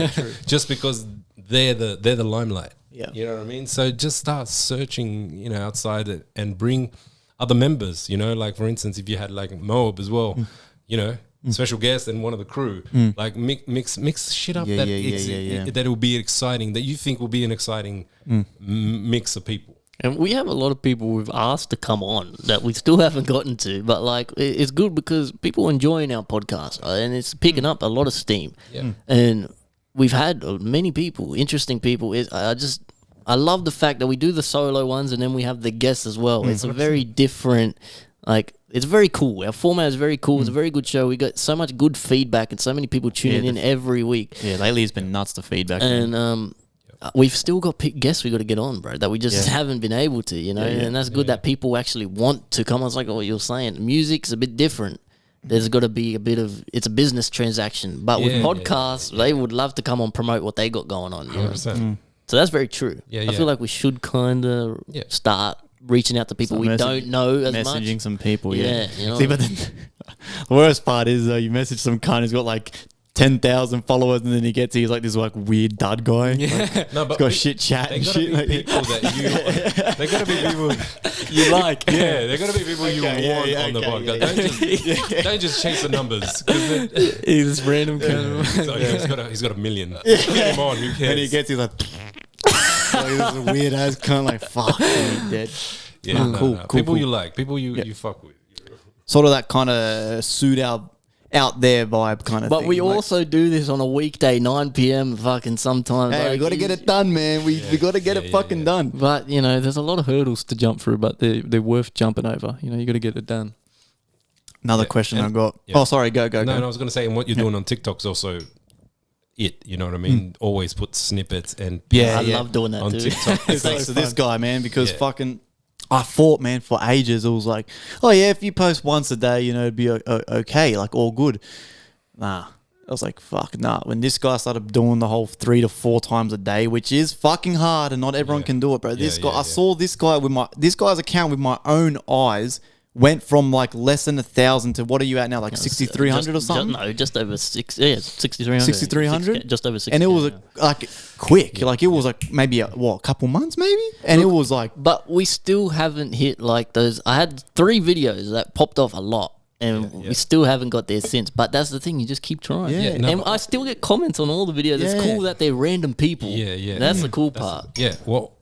just because they're the limelight. Yeah. You know what I mean? So just start searching, you know, outside it and bring other members, you know, like for instance, if you had like Moab as well, you know, special guest and one of the crew, like mix shit up that will be exciting, that you think will be an exciting mix of people. And we have a lot of people we've asked to come on that we still haven't gotten to, but like it's good because people are enjoying our podcast and it's picking up a lot of steam. Yeah. And we've had many people, interesting people. I love the fact that we do the solo ones and then we have the guests as well. It's a very different, like, it's very cool. Our format is very cool. It's a very good show. We got so much good feedback and so many people tuning in every week. Yeah, lately it's been nuts, the feedback. And we've still got guests we got to get on, bro, that we just haven't been able to, you know. And that's good that people actually want to come on. It's like what you're saying. Music's a bit different. There's got to be a bit of, it's a business transaction. But with podcasts, they would love to come on, promote what they got going on. You know? 100%. So that's very true. I feel like we should kind of start reaching out to people we don't know as much. Messaging some people, You know? See, but then, the worst part is you message some cunt who's got like 10,000 followers, and then he's like this like weird dud guy. Like, No, but got shit chat and shit. Be people that you, they gotta be people You like, yeah, they're gonna be people you want on the podcast. Don't just chase the numbers. He's random kind of. So he's got a million. Put him on. Who cares? and he gets, he's like, like this is a weird ass cunt. Like fuck, I'm dead. Yeah, Cool. People you like, people you fuck with. Sort of that kind of suit out there vibe kind of But thing. we like, also do this on a weekday, 9 p.m. fucking sometimes. hey, we got to get it done, man. We got to get it fucking done. But, you know, there's a lot of hurdles to jump through, but they're worth jumping over. You know, you got to get it done. Another question I got. Yeah. Oh, sorry. Go. No, I was going to say, and what you're doing on TikTok's also it. You know what I mean? Always put snippets and Yeah, I love doing that on too. TikTok. Thanks to this guy, man, because fucking, I thought, man, for ages, it was like, oh yeah, if you post once a day, you know, it'd be okay, like all good. Nah. I was like, fuck, nah. When this guy started doing the whole 3 to 4 times a day, which is fucking hard and not everyone can do it, bro. This guy, I saw this guy this guy's account with my own eyes went from like less than 1,000 to what are you at now, like 6,300 or something? No, just over 6,300. 6,300? Just over 6. And it was like quick, like it was like maybe a couple months maybe, and it was like. But we still haven't hit like those. I had 3 videos that popped off a lot. And we still haven't got there since. But that's the thing, you just keep trying. And I still get comments on all the videos. It's cool that they're random people. That's the cool part. Yeah, well,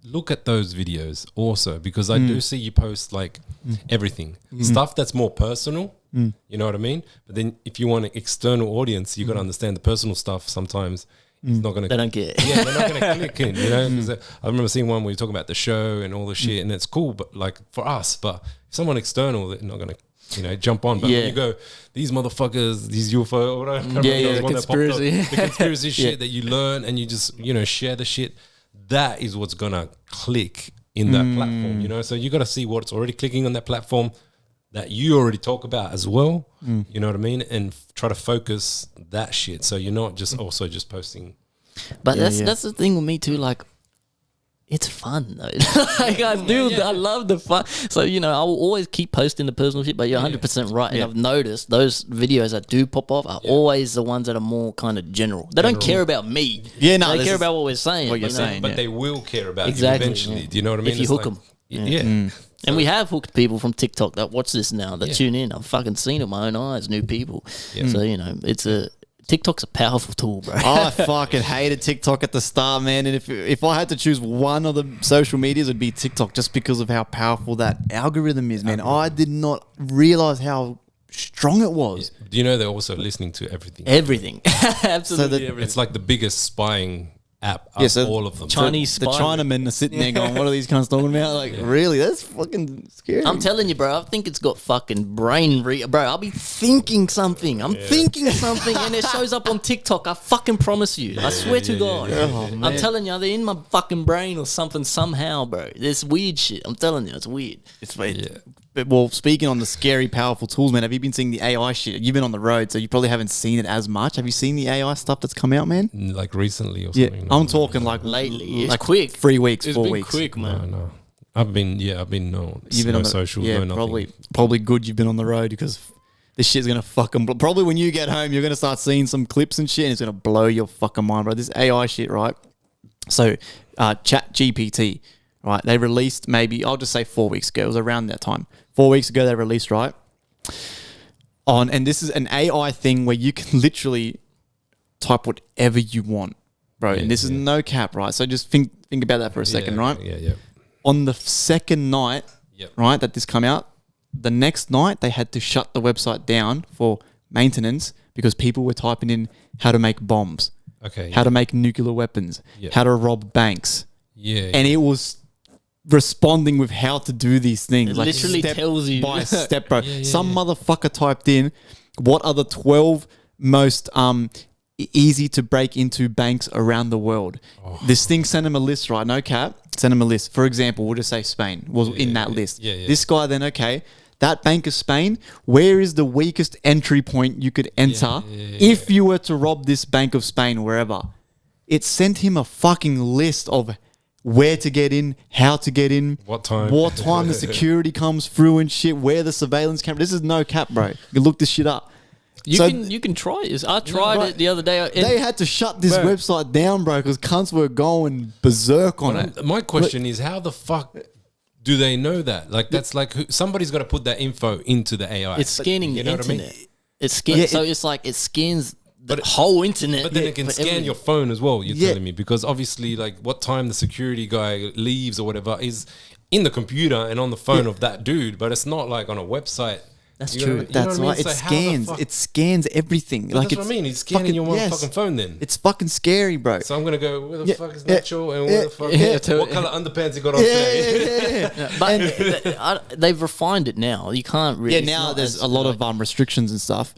look at those videos also, because I do see you post like everything. Stuff that's more personal, you know what I mean? But then if you want an external audience, you got to understand the personal stuff sometimes. It's not going to. They don't care. Yeah, they're not going to click in, you know? 'Cause I remember seeing one where you talk about the show and all the shit, and it's cool, but like for us, but if someone external, they're not going to, you know, jump on. But when you go, these motherfuckers, these UFO, or whatever, the conspiracy. the conspiracy shit that you learn and you just, you know, share the shit, that is what's going to click in that platform, you know? So you got to see what's already clicking on that platform that you already talk about as well, you know what I mean? And try to focus that shit. So you're not just also just posting. But that's the thing with me too, like, it's fun though. Like I love the fun. So, you know, I will always keep posting the personal shit, but you're 100% right. And I've noticed those videos that do pop off are always the ones that are more kind of general. They don't care about me. Yeah, no, they care about what we're saying. what you're saying. But they will care about Exactly, you eventually. Do you know what I mean? If you It's hook like- them. Yeah. And we have hooked people from TikTok that watch this now, that tune in. I've fucking seen it with my own eyes, new people. So, you know, TikTok's a powerful tool, bro. I fucking hated TikTok at the start, man. And if I had to choose one of the social medias, it'd be TikTok, just because of how powerful that algorithm is, man. I did not realize how strong it was. Do you know they're also listening to everything? Everything. Absolutely everything. It's like the biggest spying app of all of them. Chinese The spy. Chinamen are sitting there going, what are these cunts talking about? Like, really? That's fucking scary. I'm telling you, bro, I think it's got fucking bro, I'll be thinking something. I'm thinking something and it shows up on TikTok. I fucking promise you. I swear to God. I'm telling you, they're in my fucking brain or something somehow, bro. This weird shit. I'm telling you, it's weird. It's weird. But, well, speaking on the scary, powerful tools, man, have you been seeing the AI shit? You've been on the road, so you probably haven't seen it as much. Have you seen the AI stuff that's come out, man? Like recently or Yeah, something? I'm talking like Lately. It's like quick. 3 weeks, It's 4 been weeks. quick, man. No. I've been no. You've been no on the social, yeah, no nothing. probably good. You've been on the road because this shit's gonna fucking probably when you get home, you're gonna start seeing some clips and shit, and it's gonna blow your fucking mind, bro. This AI shit, right? So, Chat GPT, right? They released maybe, I'll just say 4 weeks ago. It was around that time. 4 weeks ago they released, right? And this is an AI thing where you can literally type whatever you want, bro. Yeah, and this is no cap, right? So just think about that for a second, right? Yeah. On the second night, right, that this come out, the next night they had to shut the website down for maintenance because people were typing in how to make bombs, how to make nuclear weapons, how to rob banks. And it was responding with how to do these things. It like literally step tells you. by step, bro. Some motherfucker typed in, what are the 12 most easy to break into banks around the world? This thing sent him a list, right? No cap. Sent him a list. For example, we'll just say Spain was in that list. This guy then, okay, that Bank of Spain, where is the weakest entry point you could enter if you were to rob this Bank of Spain, wherever? It sent him a fucking list of where to get in, how to get in, what time the security comes through and shit, where the surveillance camera. This is no cap, bro. You can look this shit up. You can try it. I tried it the other day. They had to shut this website down, bro, because cunts were going berserk on it. My question is, how the fuck do they know that? Like, that's like somebody's got to put that info into the AI. It's scanning the internet. What I mean? It scans. So it's like it scans the whole internet. But then it can scan your phone as well, you're telling me. Because obviously, like, what time the security guy leaves or whatever is in the computer and on the phone of that dude. But it's not like on a website. That's true. That's why it scans. It scans everything. Like, that's what I mean. It's scanning your motherfucking phone then. It's fucking scary, bro. So I'm going to go, where the fuck is Nacho? And where the fuck what colour underpants he got on today? But they've refined it now. You can't really. Yeah, now there's a lot of restrictions and stuff.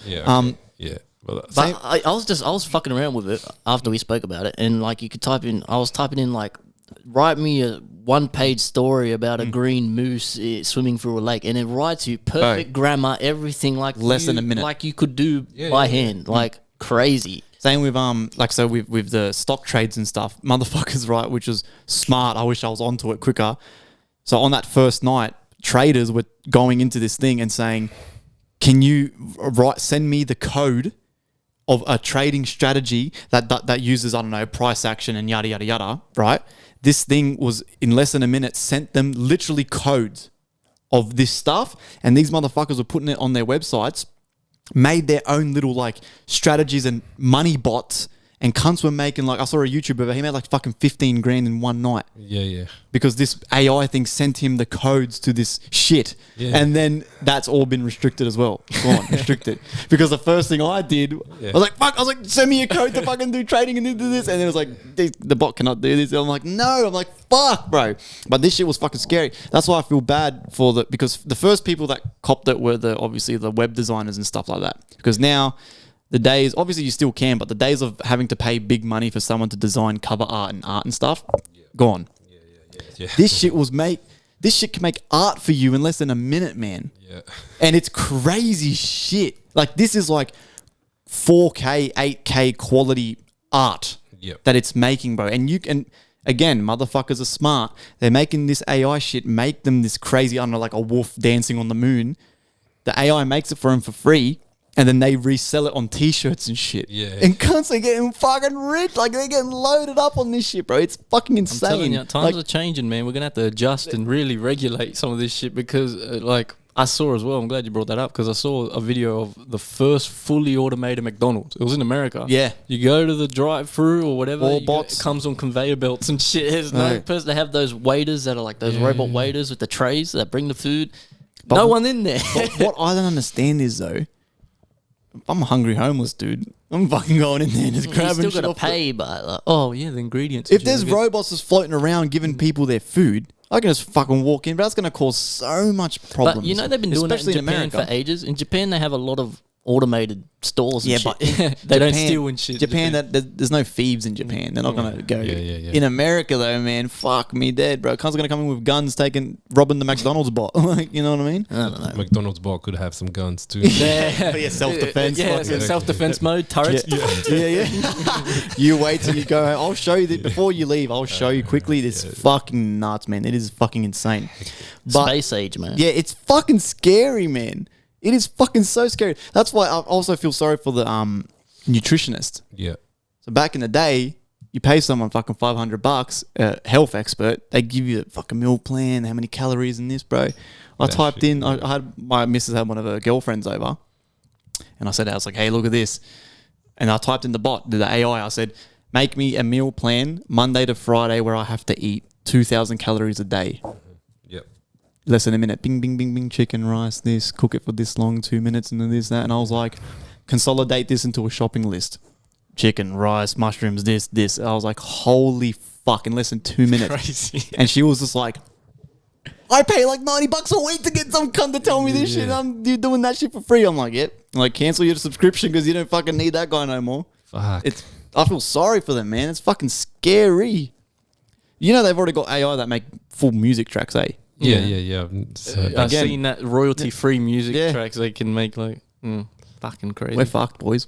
But I was fucking around with it after we spoke about it, and like you could type in. I was typing in like, write me a 1-page story about a green moose swimming through a lake, and it writes you perfect grammar, everything like less than a minute, like you could do by hand, like crazy. Same with with the stock trades and stuff, motherfuckers, right? Which is smart. I wish I was onto it quicker. So on that first night, traders were going into this thing and saying, "Can you send me the code of a trading strategy that uses, I don't know, price action and yada yada yada," right? This thing was, in less than a minute, sent them literally codes of this stuff. And these motherfuckers were putting it on their websites, made their own little like strategies and money bots. And cunts were making, like, I saw a YouTuber, he made like fucking 15 grand in one night. Yeah. Because this AI thing sent him the codes to this shit. Yeah. And then that's all been restricted as well. Gone, restricted. Because the first thing I did, I was like, fuck, send me a code to fucking do trading and do this. And then it was like, the bot cannot do this. And I'm like, no. I'm like, fuck, bro. But this shit was fucking scary. That's why I feel bad because the first people that copped it were obviously the web designers and stuff like that. Because now, the days, obviously you still can, but the days of having to pay big money for someone to design cover art and stuff, gone. Yeah. This shit can make art for you in less than a minute, man. Yeah. And it's crazy shit. Like, this is like 4K, 8K quality art that it's making, bro. And again, motherfuckers are smart. They're making this AI shit, make them this crazy, I don't know, like a wolf dancing on the moon. The AI makes it for them for free. And then they resell it on t-shirts and shit. Yeah. And cunts are getting fucking rich. Like, they're getting loaded up on this shit, bro. It's fucking insane. I'm telling you, times are changing, man. We're going to have to adjust and really regulate some of this shit because, I saw as well, I'm glad you brought that up, because I saw a video of the first fully automated McDonald's. It was in America. Yeah. You go to the drive-thru or whatever. All bots. It comes on conveyor belts and shit. There's no person. They have those waiters that are like those robot waiters with the trays that bring the food. But no one in there. But what I don't understand is, though, if I'm a hungry homeless dude, I'm fucking going in there and just grabbing shit. You still got to pay, but like, the ingredients. If there's robots just floating around giving people their food, I can just fucking walk in, but that's going to cause so much problems. But you know they've been doing that in Japan for ages. In Japan, they have a lot of automated stores and shit. But they don't steal and shit. Japan, there's no thieves in Japan. They're not going to go. In America, though, man, fuck me dead, bro. Cunts are going to come in with guns robbing the McDonald's bot. Like, you know what I mean? I don't know. McDonald's bot could have some guns too. Self-defense. Self-defense mode, turrets. Yeah. You wait till you go home. I'll show you that before you leave. I'll show you quickly. This fucking nuts, man. It is fucking insane. But, space age, man. Yeah, it's fucking scary, man. It is fucking so scary. That's why I also feel sorry for the nutritionist. Yeah. So back in the day, You pay someone fucking $500, a health expert. They give you a fucking meal plan, how many calories in this, bro. I typed in. I had my missus had one of her girlfriends over, and I was like, hey, look at this, and I typed in the bot, the AI. I said, make me a meal plan Monday to Friday where I have to eat 2,000 calories a day. Yep. Less than a minute. Bing, bing, bing, bing. Chicken, rice, this. Cook it for this long, 2 minutes, and then this, that. And I was like, consolidate this into a shopping list. Chicken, rice, mushrooms, this. I was like, holy fuck, in less than 2 minutes. Crazy. And she was just like, I pay like $90 a week to get some cunt to tell me this shit. You're doing that shit for free. I'm like, yep. I'm like, cancel your subscription because you don't fucking need that guy no more. Fuck. I feel sorry for them, man. It's fucking scary. You know they've already got AI that make full music tracks, eh? Yeah. So, I've seen that royalty-free music Yeah. tracks they can make fucking crazy. We're fucked, boys.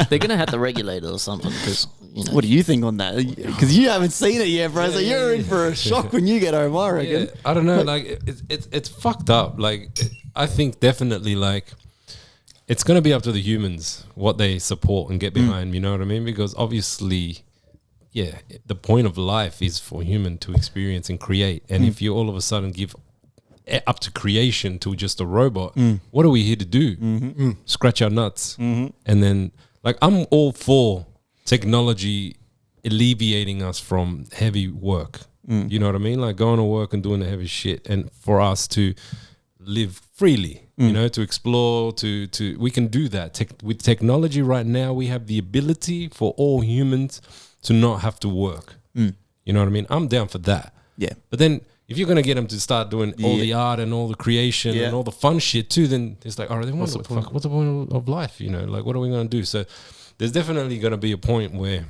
They're gonna have to regulate it or something because What do you think on that? Because you haven't seen it yet, bro. So you're in for a shock when you get home, I reckon. yeah, I don't know. Like it's fucked up. Like I think definitely like it's gonna be up to the humans what they support and get behind. You know what I mean? Because obviously, yeah, the point of life is for human to experience and create. And if you all of a sudden give up to creation to just a robot, what are we here to do? Scratch our nuts. And then like I'm all for technology alleviating us from heavy work. You know what I mean? Like going to work and doing the heavy shit, and for us to live freely, you know, to explore, to we can do that. With technology right now, we have the ability for all humans to not have to work. You know what I mean? I'm down for that. Yeah. But then if you're going to get them to start doing all the art and all the creation and all the fun shit too, then it's like, all right, then what's the point of life? You know, like what are we going to do? So there's definitely going to be a point where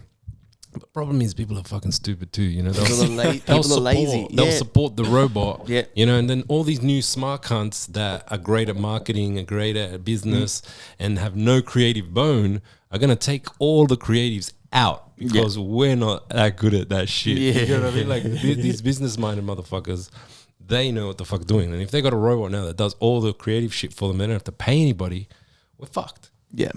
the problem is people are fucking stupid too. You know, People are lazy. They'll support the robot. Yeah. You know, and then all these new smart cunts that are great at marketing and great at business and have no creative bone are going to take all the creatives out because we're not that good at that shit. You know what I mean? Like these business-minded motherfuckers, they know what the fuck doing. And if they got a robot now that does all the creative shit for them, they don't have to pay anybody, we're fucked. Yeah.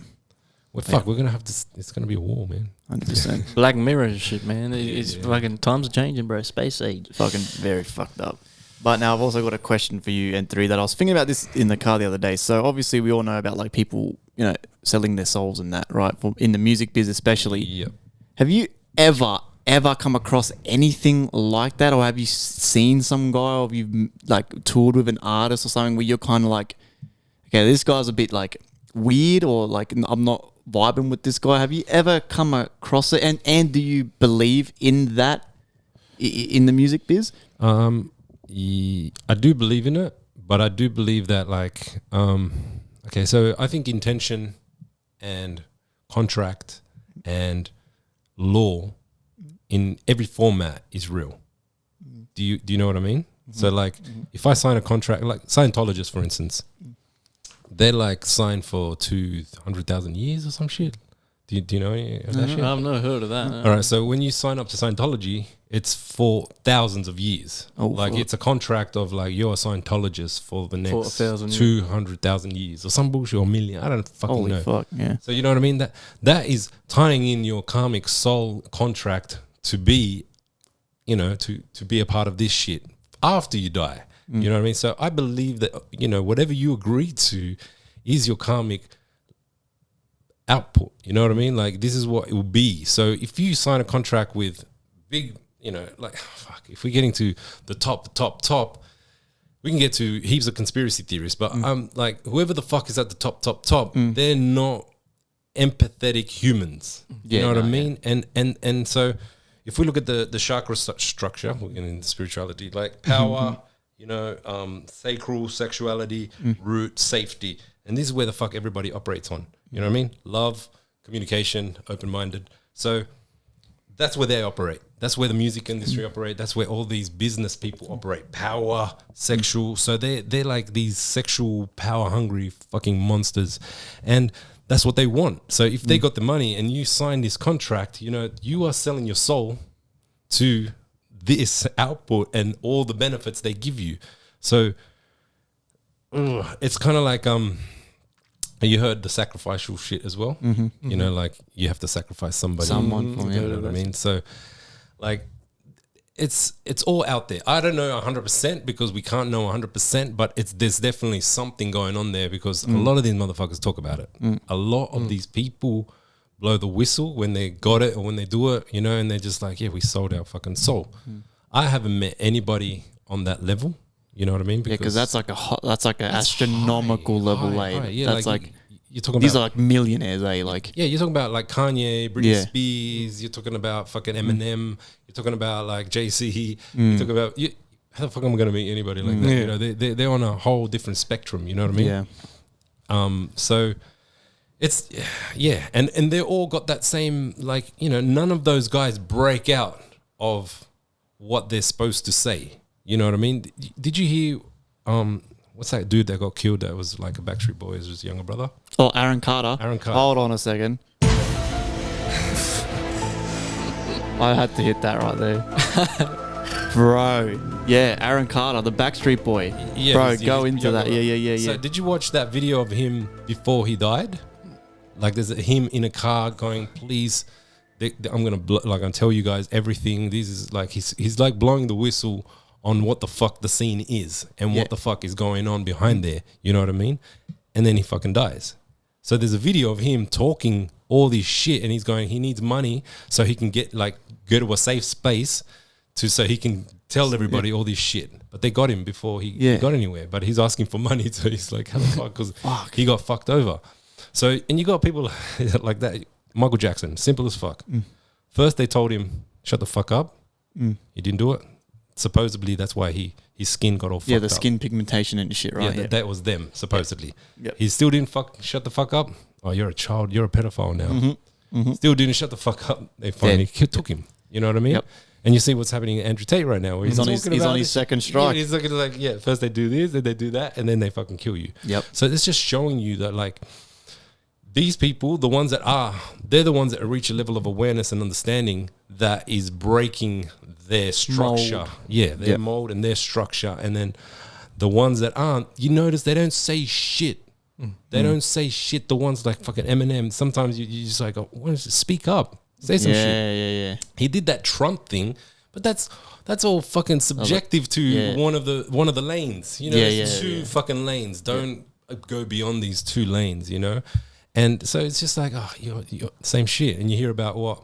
We're fucked. We're going to have to, it's going to be a war, man. 100%. Black Mirror and shit, man. It's fucking times are changing, bro. Space age. Fucking very fucked up. But now I've also got a question for you and three that I was thinking about this in the car the other day. So obviously we all know about like people, you know, selling their souls and that, right? In the music biz especially. Yep. Have you ever come across anything like that? Or have you seen some guy, or have you like toured with an artist or something where you're kind of like, okay, this guy's a bit like weird, or like I'm not vibing with this guy? Have you ever come across it? And do you believe in that in the music biz? I do believe in it, but I do believe that like, okay, so I think intention and contract and law in every format is real. Do you know what I mean? So like if I sign a contract, like Scientologists for instance, they're like signed for 200,000 years or some shit. Do you know any of that shit? I've never heard of that. All right, so when you sign up to Scientology, it's for thousands of years. Like it's a contract of like you're a Scientologist for the next 200,000 years or some bullshit, or million. I don't fucking know. Fuck, yeah. So you know what I mean? That is tying in your karmic soul contract to be, you know, to be a part of this shit after you die. You know what I mean? So I believe that, you know, whatever you agree to is your karmic output. You know what I mean? Like this is what it will be. So if you sign a contract with big, you know, like fuck, if we're getting to the top, we can get to heaps of conspiracy theories, but like whoever the fuck is at the top, they're not empathetic humans. You know what I mean? And so if we look at the chakra structure, we're getting into spirituality, like power, you know, sacral, sexuality, root, safety. And this is where the fuck everybody operates on. You know what I mean? Love, communication, open-minded. So that's where they operate. That's where the music industry operate. That's where all these business people operate. Power, sexual. So they're like these sexual, power-hungry fucking monsters. And that's what they want. So if they got the money and you sign this contract, you know, you are selling your soul to this output and all the benefits they give you. So it's kind of like You heard the sacrificial shit as well. You know, like you have to sacrifice somebody. Someone for you know what I mean? So, like, it's all out there. I don't know 100% because we can't know 100%, but there's definitely something going on there because a lot of these motherfuckers talk about it. A lot of these people blow the whistle when they got it or when they do it, you know, and they're just like, yeah, we sold our fucking soul. I haven't met anybody on that level. You know what I mean? Because that's like an astronomical level, high. Yeah, that's like you're talking these about, are like millionaires, eh? Like, yeah, you're talking about like Kanye, Britney Spears. You're talking about fucking Eminem. You're talking about like JC. You're talking about how the fuck am I going to meet anybody like that? You know, they're on a whole different spectrum. You know what I mean? Yeah. So it's and they all got that same, like, you know, none of those guys break out of what they're supposed to say. You know what I mean? Did you hear? What's that dude that got killed? That was like a Backstreet Boys, his younger brother. Oh, Aaron Carter. Hold on a second. I had to hit that right there, bro. Yeah, Aaron Carter, the Backstreet Boy. Yeah, bro, go into that. brother. Yeah. So did you watch that video of him before he died? Like, there's him in a car going, "Please, I'm gonna tell you guys everything." This is like he's like blowing the whistle on what the fuck the scene is and what the fuck is going on behind there. You know what I mean? And then he fucking dies. So there's a video of him talking all this shit and he's going, he needs money so he can go to a safe space so he can tell everybody all this shit. But they got him before he got anywhere. But he's asking for money. So he's like, how the fuck? Because he got fucked over. So, and you got people like that. Michael Jackson, simple as fuck. First they told him, shut the fuck up. He didn't do it. Supposedly that's why his skin got all fucked up. Yeah, the skin pigmentation and shit, right? Yeah, that was them, supposedly. Yep. He still didn't shut the fuck up. Oh, you're a child. You're a pedophile now. Still didn't shut the fuck up. They finally took him. You know what I mean? Yep. And you see what's happening to Andrew Tate right now. Where He's on his second strike. Yeah, he's looking like, first they do this, then they do that, and then they fucking kill you. Yep. So it's just showing you that, like, these people, the ones that they're the ones that reach a level of awareness and understanding that is breaking their structure. Mold. Yeah, their mold and their structure. And then the ones that aren't, you notice they don't say shit. They don't say shit. The ones like fucking Eminem, sometimes you just like, speak up. Say some shit. Yeah. He did that Trump thing, but that's all fucking subjective to one of the lanes. You know, there's two fucking lanes. Don't go beyond these two lanes, you know? And so it's just like, you're same shit. And you hear about what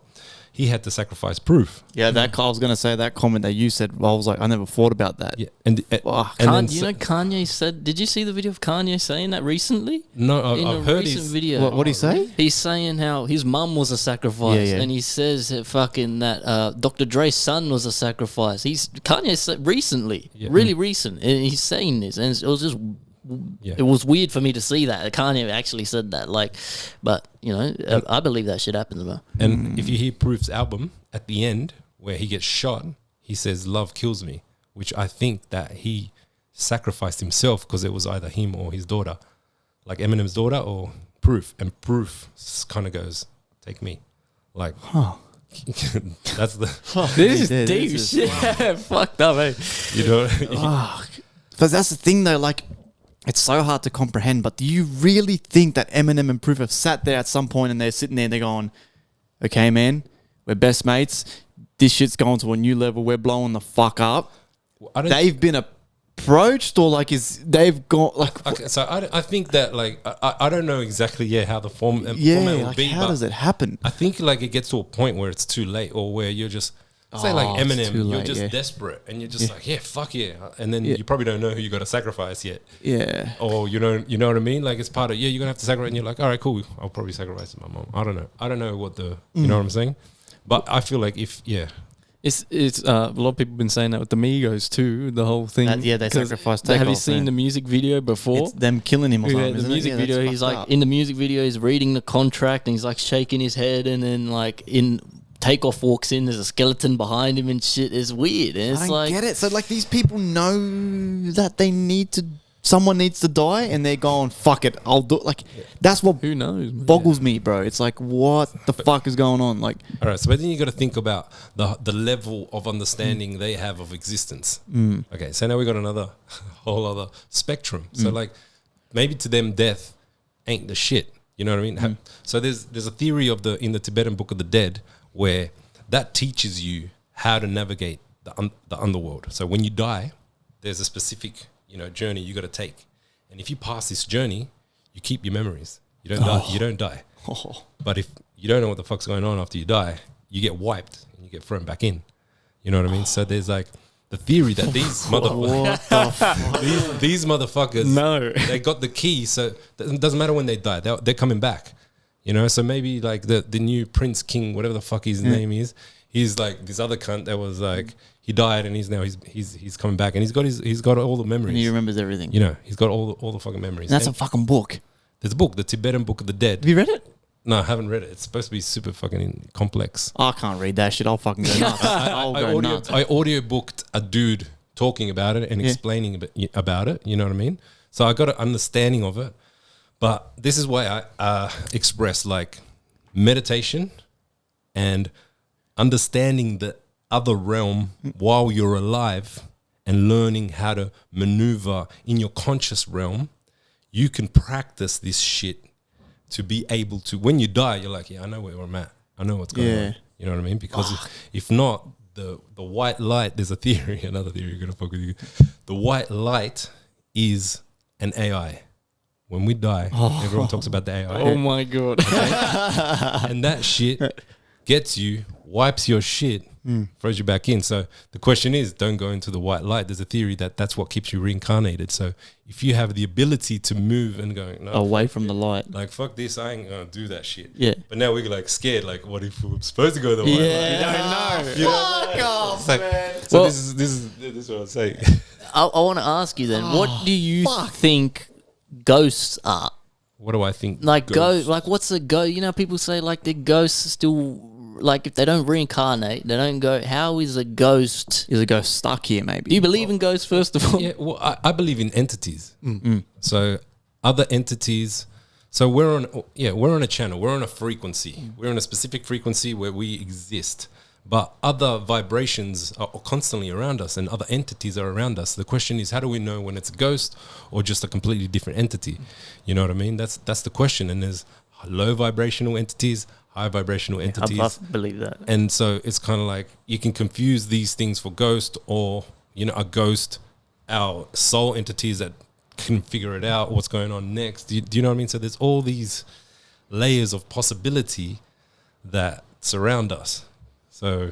he had to sacrifice proof. Yeah, I was going to say that comment that you said, I was like, I never thought about that. Yeah. Kanye said, did you see the video of Kanye saying that recently? No, I've heard his video. What did he say? He's saying how his mum was a sacrifice, and he says that Dr. Dre's son was a sacrifice. Kanye said recently, really recent, and he's saying this, and it was just... It was weird for me to see that Kanye actually said that, but you know, I believe that shit happens, man. And if you hear Proof's album at the end where he gets shot, he says "Love kills me," which I think that he sacrificed himself because it was either him or his daughter, like Eminem's daughter or Proof, and Proof kind of goes, "Take me," like. That's the. This is deep shit. Fucked up, eh? You know, because that's the thing though, like. It's so hard to comprehend, but do you really think that Eminem and Proof have sat there at some point and they're sitting there and they're going, okay, man, we're best mates. This shit's going to a new level. We're blowing the fuck up. They've been approached or they've gone like... Okay, so I think that like, I don't know exactly how the format will be. How does it happen? I think like it gets to a point where it's too late or where you're just... Say like Eminem, you're just desperate and you're just like, fuck yeah. And then you probably don't know who you got to sacrifice yet. Yeah. Or you know what I mean? Like it's part of, you're going to have to sacrifice and you're like, all right, cool. I'll probably sacrifice my mom. I don't know. I don't know what you know what I'm saying? But I feel like it's a lot of people have been saying that with the Migos too, the whole thing. They sacrificed. Have you seen the music video before? It's them killing him or something. The music video, he's like, in the music video, he's reading the contract and he's like shaking his head and then like Takeoff walks in, there's a skeleton behind him and shit. It's weird. And it's I don't get it. So like these people know that someone needs to die and they're going, fuck it, I'll do it. Like that's what who knows, man. boggles me, bro. It's like, what the fuck is going on? Like, all right, so then you got to think about the level of understanding they have of existence. Okay, so now we got another whole other spectrum. So like maybe to them death ain't the shit. You know what I mean? So there's a theory in the Tibetan Book of the Dead where that teaches you how to navigate the underworld. So when you die, there's a specific journey you got to take, and if you pass this journey, you keep your memories. You don't die. You don't die. But if you don't know what the fuck's going on after you die, you get wiped and you get thrown back in. You know what I mean? So there's like the theory that these these motherfuckers, they got the key. So it doesn't matter when they die, they're coming back. So maybe like the new Prince King, whatever the fuck his name is, he's like this other cunt that was like he died and he's coming back and he's got all the memories. And he remembers everything. He's got all the fucking memories. And that's a fucking book. There's a book, the Tibetan Book of the Dead. Have you read it? No, I haven't read it. It's supposed to be super fucking complex. I can't read that shit. I'll fucking go nuts. I audiobooked a dude talking about it and explaining about it. You know what I mean? So I got an understanding of it. But this is why I express like meditation and understanding the other realm while you're alive and learning how to maneuver in your conscious realm. You can practice this shit to be able to, when you die, you're like, yeah, I know where I'm at. I know what's going on. You know what I mean? Because if not, the white light, there's a theory, another theory going to fuck with you. The white light is an AI. When we die, everyone talks about the AI. Oh my God. And that shit gets you, wipes your shit, throws you back in. So the question is, don't go into the white light. There's a theory that that's what keeps you reincarnated. So if you have the ability to move and go away from the light, like fuck this, I ain't gonna do that shit. Yeah. But now we're like scared. Like, what if we're supposed to go the white light? You don't know. Fuck off, man. So this is what I'm saying. I want to ask you then, what do you think ghosts are? What do I think? Like what's a ghost? People say like the ghosts still, like if they don't reincarnate, they don't go. How is a ghost? Is a ghost stuck here? Maybe. Do you believe in ghosts first of all? Yeah, well, I believe in entities. So other entities. So we're on a channel. We're on a frequency. We're on a specific frequency where we exist. But other vibrations are constantly around us and other entities are around us. The question is, how do we know when it's a ghost or just a completely different entity? You know what I mean? That's the question. And there's low vibrational entities, high vibrational entities. I believe that. And so it's kind of like you can confuse these things for ghost or, a ghost, our soul entities that can figure it out, what's going on next. Do you know what I mean? So there's all these layers of possibility that surround us. So,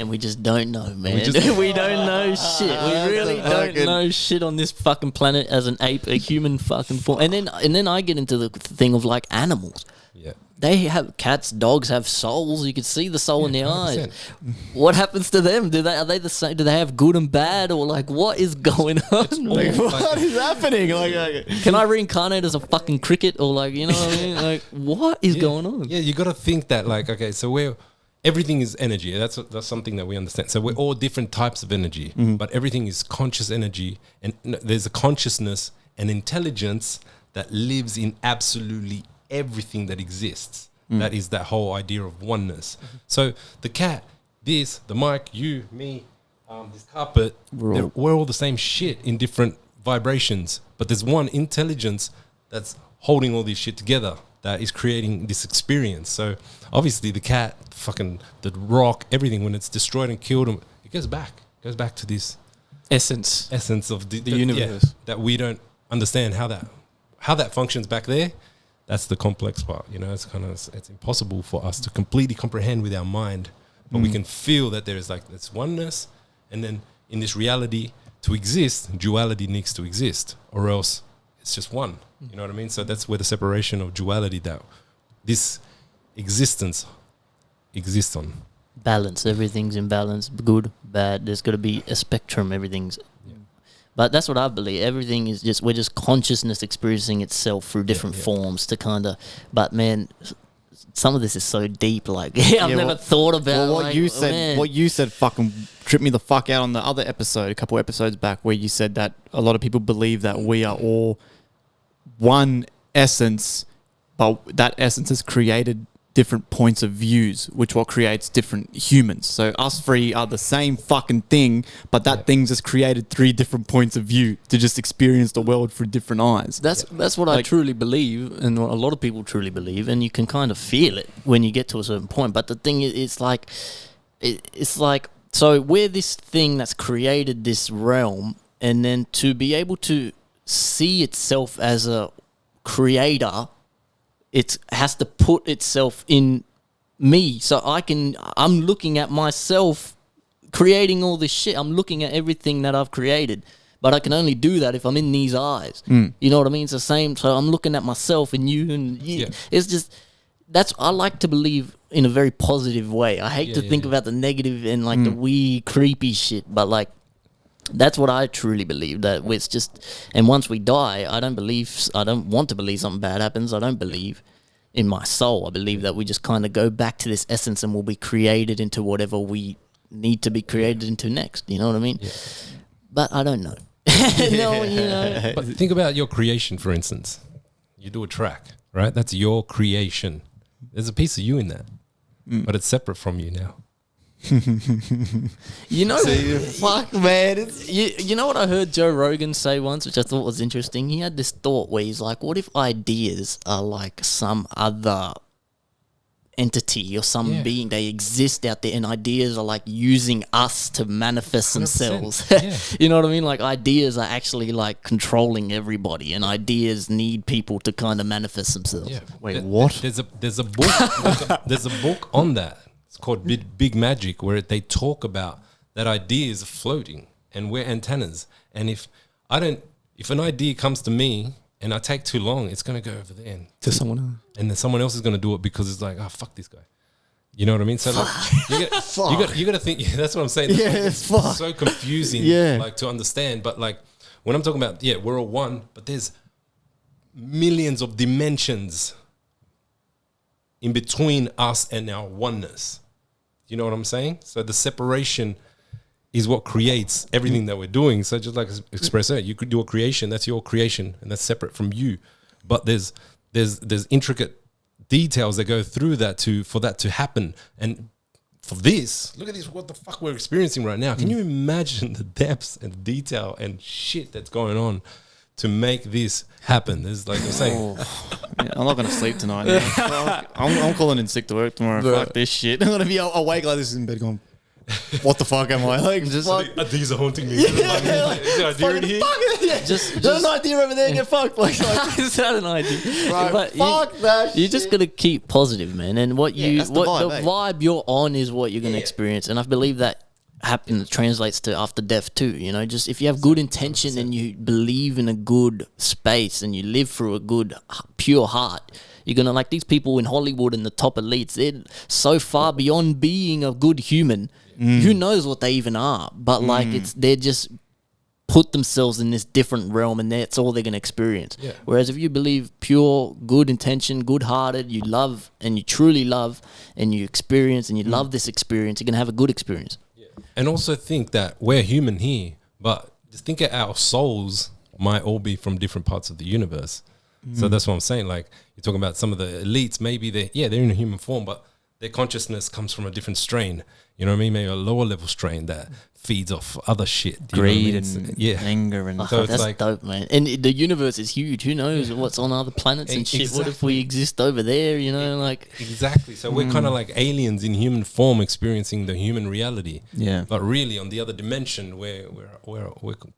and we just don't know, man. We don't know shit. We really don't know shit on this fucking planet as an ape, a human fucking form. And then I get into the thing of like animals. Yeah. They have cats, dogs have souls. You can see the soul in their 100%. eyes. What happens to them? Are they the same? Do they have good and bad, or like what is going on? Like, what is happening? Like, can I reincarnate as a fucking cricket, or like what I mean? Like what is going on? Yeah, you got to think that like so everything is energy. That's something that we understand. So we're all different types of energy, but everything is conscious energy, and there's a consciousness and intelligence that lives in absolutely everything that exists. That is that whole idea of oneness. So the cat, the mic, you, me, this carpet, we're all the same shit in different vibrations, but there's one intelligence that's holding all this shit together that is creating this experience. So obviously the cat, the rock, everything, when it's destroyed and killed, it goes back to this essence of the universe that we don't understand how that functions back there. That's the complex part, it's impossible for us to completely comprehend with our mind, but we can feel that there is like this oneness, and then in this reality to exist, duality needs to exist, or else it's just one. You know what I mean? So that's where the separation of duality, that this existence exists on. Balance, everything's in balance, good, bad. There's got to be a spectrum, everything's. But that's what I believe. Everything is we're just consciousness experiencing itself through different forms to kind of, but man, some of this is so deep. Like, I've never thought about what you said fucking tripped me the fuck out on the other episode, a couple episodes back, where you said that a lot of people believe that we are all one essence, but that essence has created different points of views, which what creates different humans. So us three are the same fucking thing, but that thing just created 3 different points of view to just experience the world through different eyes. That's what I truly believe, and what a lot of people truly believe, and you can kind of feel it when you get to a certain point. But the thing is, it's like so we're this thing that's created this realm, and then to be able to see itself as a creator, it has to put itself in me. So I'm looking at myself creating all this shit. I'm looking at everything that I've created. But I can only do that if I'm in these eyes. You know what I mean? It's the same. So I'm looking at myself and you and you. Yeah. It's just, I like to believe in a very positive way. I hate to think about the negative and like the wee creepy shit, but like, that's what I truly believe, that it's just, and once we die, I don't want to believe something bad happens. I don't believe in my soul. I believe that we just kind of go back to this essence and we'll be created into whatever we need to be created into next. You know what I mean? Yeah. But I don't know. No, you know. But think about your creation, for instance. You do a track, right? That's your creation. There's a piece of you in that, but it's separate from you now. You know, fuck, man. You know what I heard Joe Rogan say once, which I thought was interesting? He had this thought where he's like, what if ideas are like some other entity or some being, they exist out there, and ideas are like using us to manifest 100%. themselves. You know what I mean? Like ideas are actually like controlling everybody, and ideas need people to kind of manifest themselves. Yeah. Wait, what? There's a book. there's a book on that. It's called Big Magic, where they talk about that ideas are floating and we're antennas. And if an idea comes to me and I take too long, it's going to go over there To someone else. and then someone else is going to do it because it's like, oh, fuck this guy. You know what I mean? So like, you got to think. Yeah, that's what I'm saying. It's so confusing, like to understand. But like when I'm talking about, we're all one, but there's millions of dimensions in between us and our oneness. You know what I'm saying? So the separation is what creates everything that we're doing. So just like Express said, you could do a creation, that's your creation, and that's separate from you. But there's intricate details that go through that for that to happen. And for this, look at this, what the fuck we're experiencing right now. Can you imagine the depths and detail and shit that's going on to make this happen? There's like I'm saying, I'm not gonna sleep tonight. I'm calling in sick to work tomorrow. Fuck this shit. I'm gonna be awake like this in bed going, what the fuck am I? Like, just these are haunting me. Is there an idea in here? Just there's an idea over there and get fucked. Like is that an idea? Right, But fuck that you shit. just gotta keep positive, man. And what that's the vibe, vibe you're on is what you're gonna experience. And I believe that translates to after death too. You know, just if you have good intention and you believe in a good space and you live through a good pure heart, you're gonna, like these people in Hollywood and the top elites, they're so far beyond being a good human. Who knows what they even are? But like they're just put themselves in this different realm, and that's all they're gonna experience. Whereas if you believe pure good intention, good hearted, you love and you truly love and you experience and you love this experience, you're gonna have a good experience. And also think that we're human here, but just think that our souls might all be from different parts of the universe. So that's what I'm saying. Like you're talking about some of the elites, maybe they're in a human form, but their consciousness comes from a different strain. You know what I mean? Maybe a lower level strain that feeds off other shit. Greed and anger and so that's like dope, man. And the universe is huge. Who knows what's on other planets and shit? Exactly. What if we exist over there? You know, like exactly. So we're kind of like aliens in human form, experiencing the human reality. Yeah. But really, on the other dimension, we're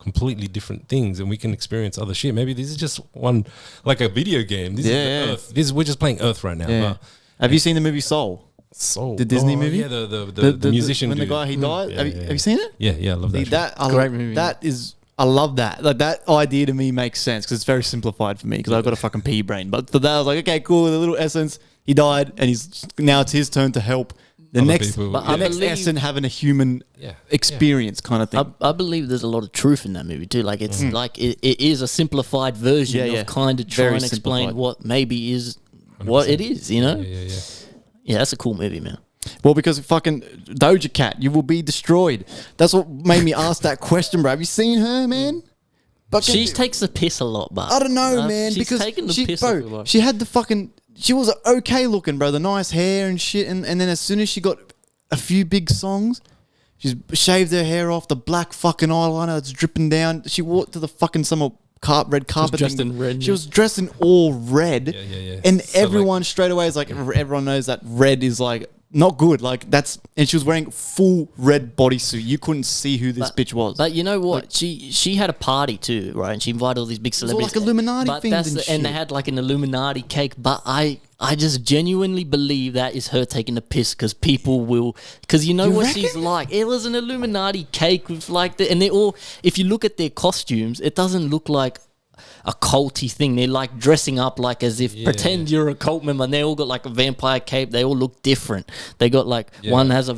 completely different things, and we can experience other shit. Maybe this is just one, like a video game. This is the Earth. We're just playing Earth right now. Yeah. Have you seen the movie Soul? Soul, the Disney movie? Yeah, the musician. When the guy he died. Yeah, have you seen it? Yeah, I love that. Great movie. That is, I love that. Like that idea to me makes sense because it's very simplified for me because I've got a fucking pea brain. But for that, I was like, okay, cool. The little essence, he died, and now it's his turn to help the Other next people. the next essence having a human experience kind of thing. I believe there's a lot of truth in that movie too. Like it's like it is a simplified version of kind of trying to explain what maybe is 100%. What it is. You know? Yeah, that's a cool movie, man. Well, because fucking Doja Cat, you will be destroyed. That's what made me ask that question, bro. Have you seen her, man? She takes the piss a lot, but I don't know, man. She's because taking the piss bro, she had the fucking she was okay looking, bro. The nice hair and shit. And then as soon as she got a few big songs, she's shaved her hair off, the black fucking eyeliner that's dripping down. She walked to the fucking red carpet. dressed in red. She was dressed in all red. Yeah. And So, everyone straight away is like, everyone knows that red is like not good. Like and she was wearing full red bodysuit. You couldn't see who this bitch was. But you know what? She had a party too, right? And she invited all these big all celebrities. like Illuminati but things and and shit. they had like an Illuminati cake. But I just genuinely believe that is her taking the piss because people will. Because you know You what reckon? she's like. It was an Illuminati cake with like and they all. If you look at their costumes, it doesn't look like a culty thing. They're like dressing up like as if pretend you're a cult member, and they all got like a vampire cape. They all look different. They got like one has a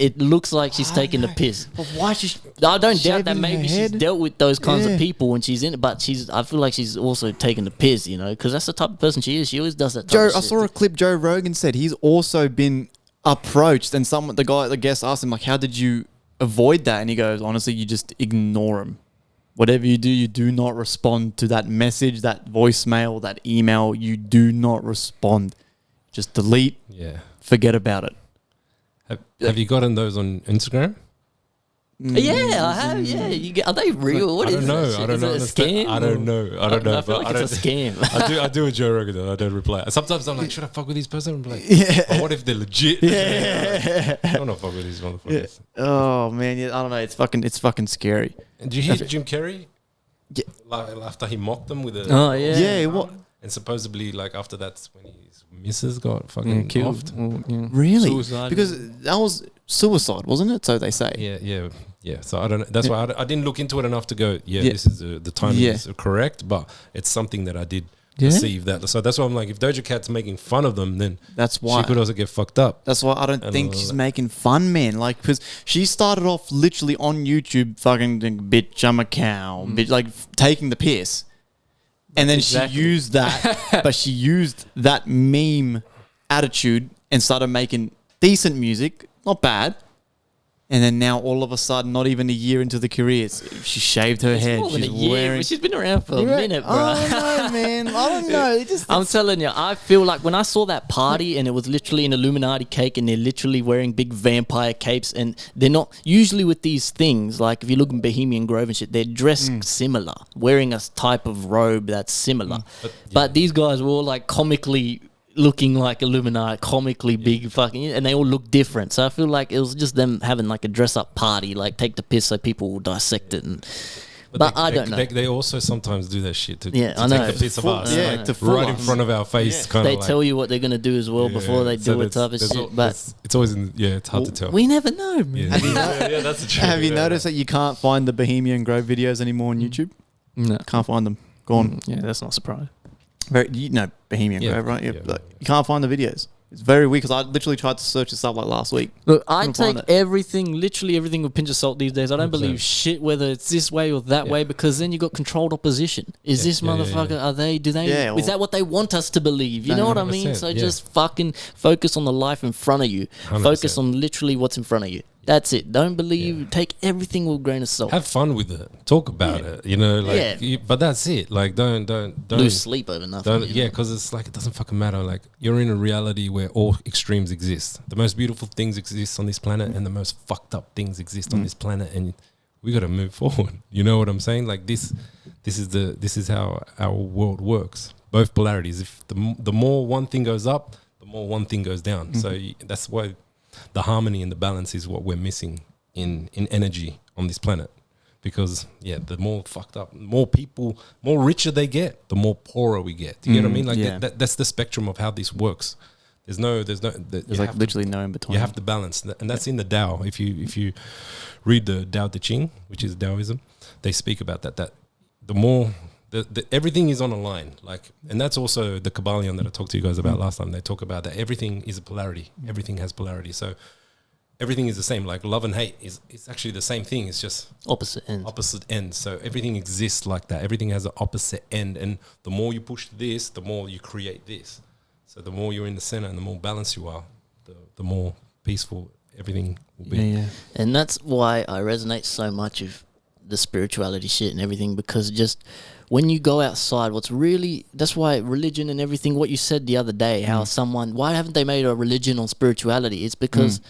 it looks like she's taking the piss. But why she? I don't doubt that shaving maybe her she's head? dealt with those kinds Yeah. of people when she's in it, but I feel like she's also taking the piss, you know, because that's the type of person she is. She always does that type Joe, of I shit. saw a clip. Joe Rogan said he's also been approached, and the guest asked him like, "How did you avoid that?" And he goes, "Honestly, you just ignore him. Whatever you do not respond to that message, that voicemail, that email. You do not respond. Just delete. Yeah. Forget about it." Have you gotten those on Instagram? Yeah, I have. Yeah, are they real? What I is don't know. that shit? I don't Is know. it a understand. scam? I don't know. I don't know. I feel but like it's a scam. I do a Joe Rogan though. I don't reply. Sometimes I'm like, should I fuck with this person? I'm like, oh, what if they're legit? I don't want to fuck with these motherfuckers. Oh man, yeah, I don't know. It's fucking scary. And did you hear Jim Carrey? Yeah. Like, after he mocked them with a Oh yeah. Yeah, what? and supposedly like after that's when his missus got fucking Killed. offed. Really? Suicide. Because that was suicide, wasn't it? So they say. Yeah. So I don't know. That's why I didn't look into it enough to go. Yeah, Yeah. this is the timing Yeah. is correct, but it's something that I did Yeah. perceive that. So that's why I'm like, if Doja Cat's making fun of them, then That's why. she could also get fucked up. That's why I don't And think all she's that. making fun, man. Like, because she started off literally on YouTube, fucking bitch, I'm a cow, bitch, like taking the piss, and then Exactly. she used that, but she used that meme attitude and started making decent music, not bad. And then now all of a sudden, not even a year into the career, she shaved her It's head. more than She's a year, wearing. but she's been around for a minute, bro. I don't know, man. I don't know. It just I'm telling you, I feel like when I saw that party and it was literally an Illuminati cake and they're literally wearing big vampire capes and they're not usually with these things, like if you look in Bohemian Grove and shit, they're dressed similar, wearing a type of robe that's similar. But these guys were all like comically looking like Illuminati, comically big fucking, and they all look different. So I feel like it was just them having like a dress up party, like take the piss so people will dissect it. And but I don't know. They also sometimes do that shit to, Yeah, to I take know. the piss of us, yeah, like, to fool right in us. front of our face. Kind They of tell you what they're gonna do as well before they do it, type of shit. But it's always it's hard to tell. we never know, man. Yeah, that's the truth. Have you Yeah. noticed that you can't find the Bohemian Grove videos anymore on YouTube? No. Can't find them. Gone. Yeah, that's not a surprise. You know Bohemian Yeah, Grove, right? yeah, Like, yeah. you can't find the videos. It's very weird because I literally tried to search this up like last week. Look, I Couldn't take find it. everything, literally everything with a pinch of salt these days. I don't 100%. believe shit whether it's this way or that Yeah. way because then you got controlled opposition. Is this yeah, motherfucker? Are they? Do they? Yeah, is that what they want us to believe? You know what I mean? 100%, So yeah. just fucking focus on the life in front of you. 100%. Focus on literally what's in front of you. That's it. Don't believe. Take everything with a grain of salt. Have fun with it. Talk about it. You know, like. Yeah. But that's it. Like, don't Lose sleep over nothing. Don't, you know? yeah, because it's like it doesn't fucking matter. Like you're in a reality where all extremes exist. The most beautiful things exist on this planet, and the most fucked up things exist on this planet, and we got to move forward. You know what I'm saying? Like this is how our world works. Both polarities. If the more one thing goes up, the more one thing goes down. So that's why the harmony and the balance is what we're missing in energy on this planet. Because the more fucked up, more people, more richer they get, the more poorer we get. Do you get what I mean? Like yeah. that's the spectrum of how this works. There's There's literally no in between. you have to balance, and that's in the Tao. If you read the Tao Te Ching, which is Taoism, they speak about that the more everything is on a line, like, and that's also the Kabbalion that I talked to you guys about last time. They talk about that everything is a polarity. Everything has polarity. So everything is the same. Like love and hate is actually the same thing. It's just Opposite ends. opposite ends. So everything exists like that. Everything has an opposite end, and the more you push this, the more you create this. So the more you're in the center and the more balanced you are, the more peaceful everything will be. Yeah. And that's why I resonate so much with the spirituality shit and everything, because just when you go outside, that's why religion and everything, what you said the other day, how why haven't they made a religion on spirituality? It's because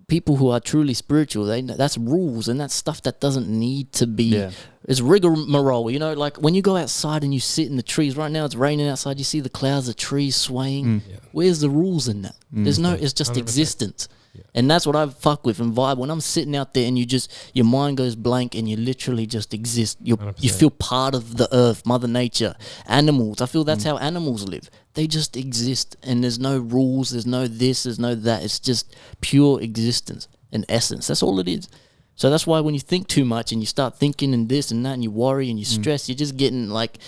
people who are truly spiritual, that's rules and that's stuff that doesn't need to be. It's rigmarole, you know, like when you go outside and you sit in the trees. Right now it's raining outside, you see the clouds, the trees swaying. Where's the rules in that? There's no, it's just 100%. Existence. And that's what I fuck with and vibe when I'm sitting out there and your mind goes blank and you literally just exist. You feel part of the earth, Mother Nature, animals. I feel that's how animals live. They just exist and there's no rules, there's no this, there's no that. It's just pure existence and essence. That's all it is. So that's why when you think too much and you start thinking and this and that and you worry and you stress, you're just getting like,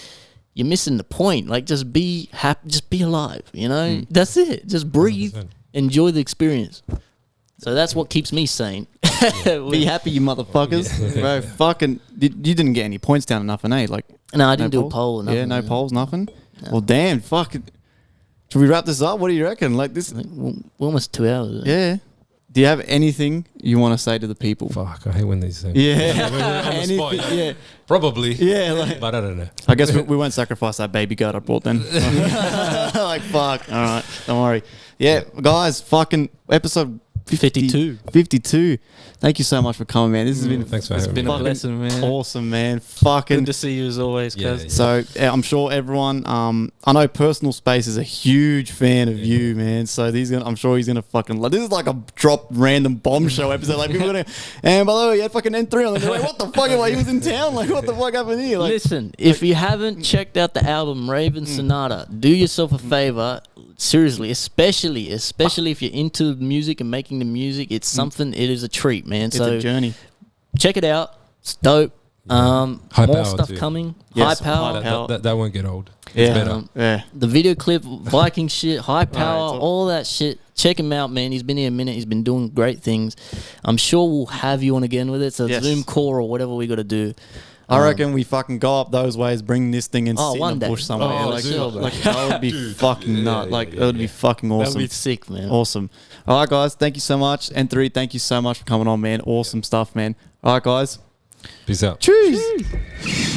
you're missing the point. Like, just be happy, just be alive, you know? That's it. Just breathe, 100%. Enjoy the experience. So that's what keeps me sane. Be happy, you motherfuckers. Bro, fucking, you didn't get any points down or nothing, eh? Like, no, I didn't do a poll or nothing. Yeah, no polls, nothing? No. Well, damn, fuck. Should we wrap this up? What do you reckon? Like this? We're almost 2 hours. Yeah. Do you have anything you want to say to the people? Fuck, I hate when these things. Yeah. On the spot, yeah. Probably. Yeah, like, but I don't know. I guess we won't sacrifice that baby goat I brought then. Like, fuck. All right, don't worry. Yeah, guys, fucking episode 52. Thank you so much for coming, man. This has been thanks for having me. It's been a blessing, man. Awesome, man. Fucking good to see you as always, cuz. Yeah. So I'm sure everyone, I know Personal Space is a huge fan of you, man. So I'm sure he's gonna fucking like. This is like a drop random bombshell episode. Like people are gonna, and by the way, you had fucking N3 on. They're like, what the fuck? Like he was in town. Like what the fuck happened here? Like, listen, if you haven't checked out the album Raven Sonata, do yourself a favor. Seriously, especially if you're into music and making the music, it's something. It is a treat, man. It's a journey. Check it out. It's dope. High more power stuff too. coming. Yes, high power. That won't get old. Yeah. It's better. Yeah. The video clip, Viking shit, high power, Right, all that shit. Check him out, man. He's been here a minute. He's been doing great things. I'm sure we'll have you on again with it. So Zoom call or whatever we got to do. I reckon we fucking go up those ways, bring this thing and sit in the bush somewhere. Like that would be fucking nut. Like that would be fucking awesome. That would be sick, man. Awesome. All right, guys. Thank you so much. N3, thank you so much for coming on, man. Awesome stuff, man. All right, guys. Peace out. Cheers.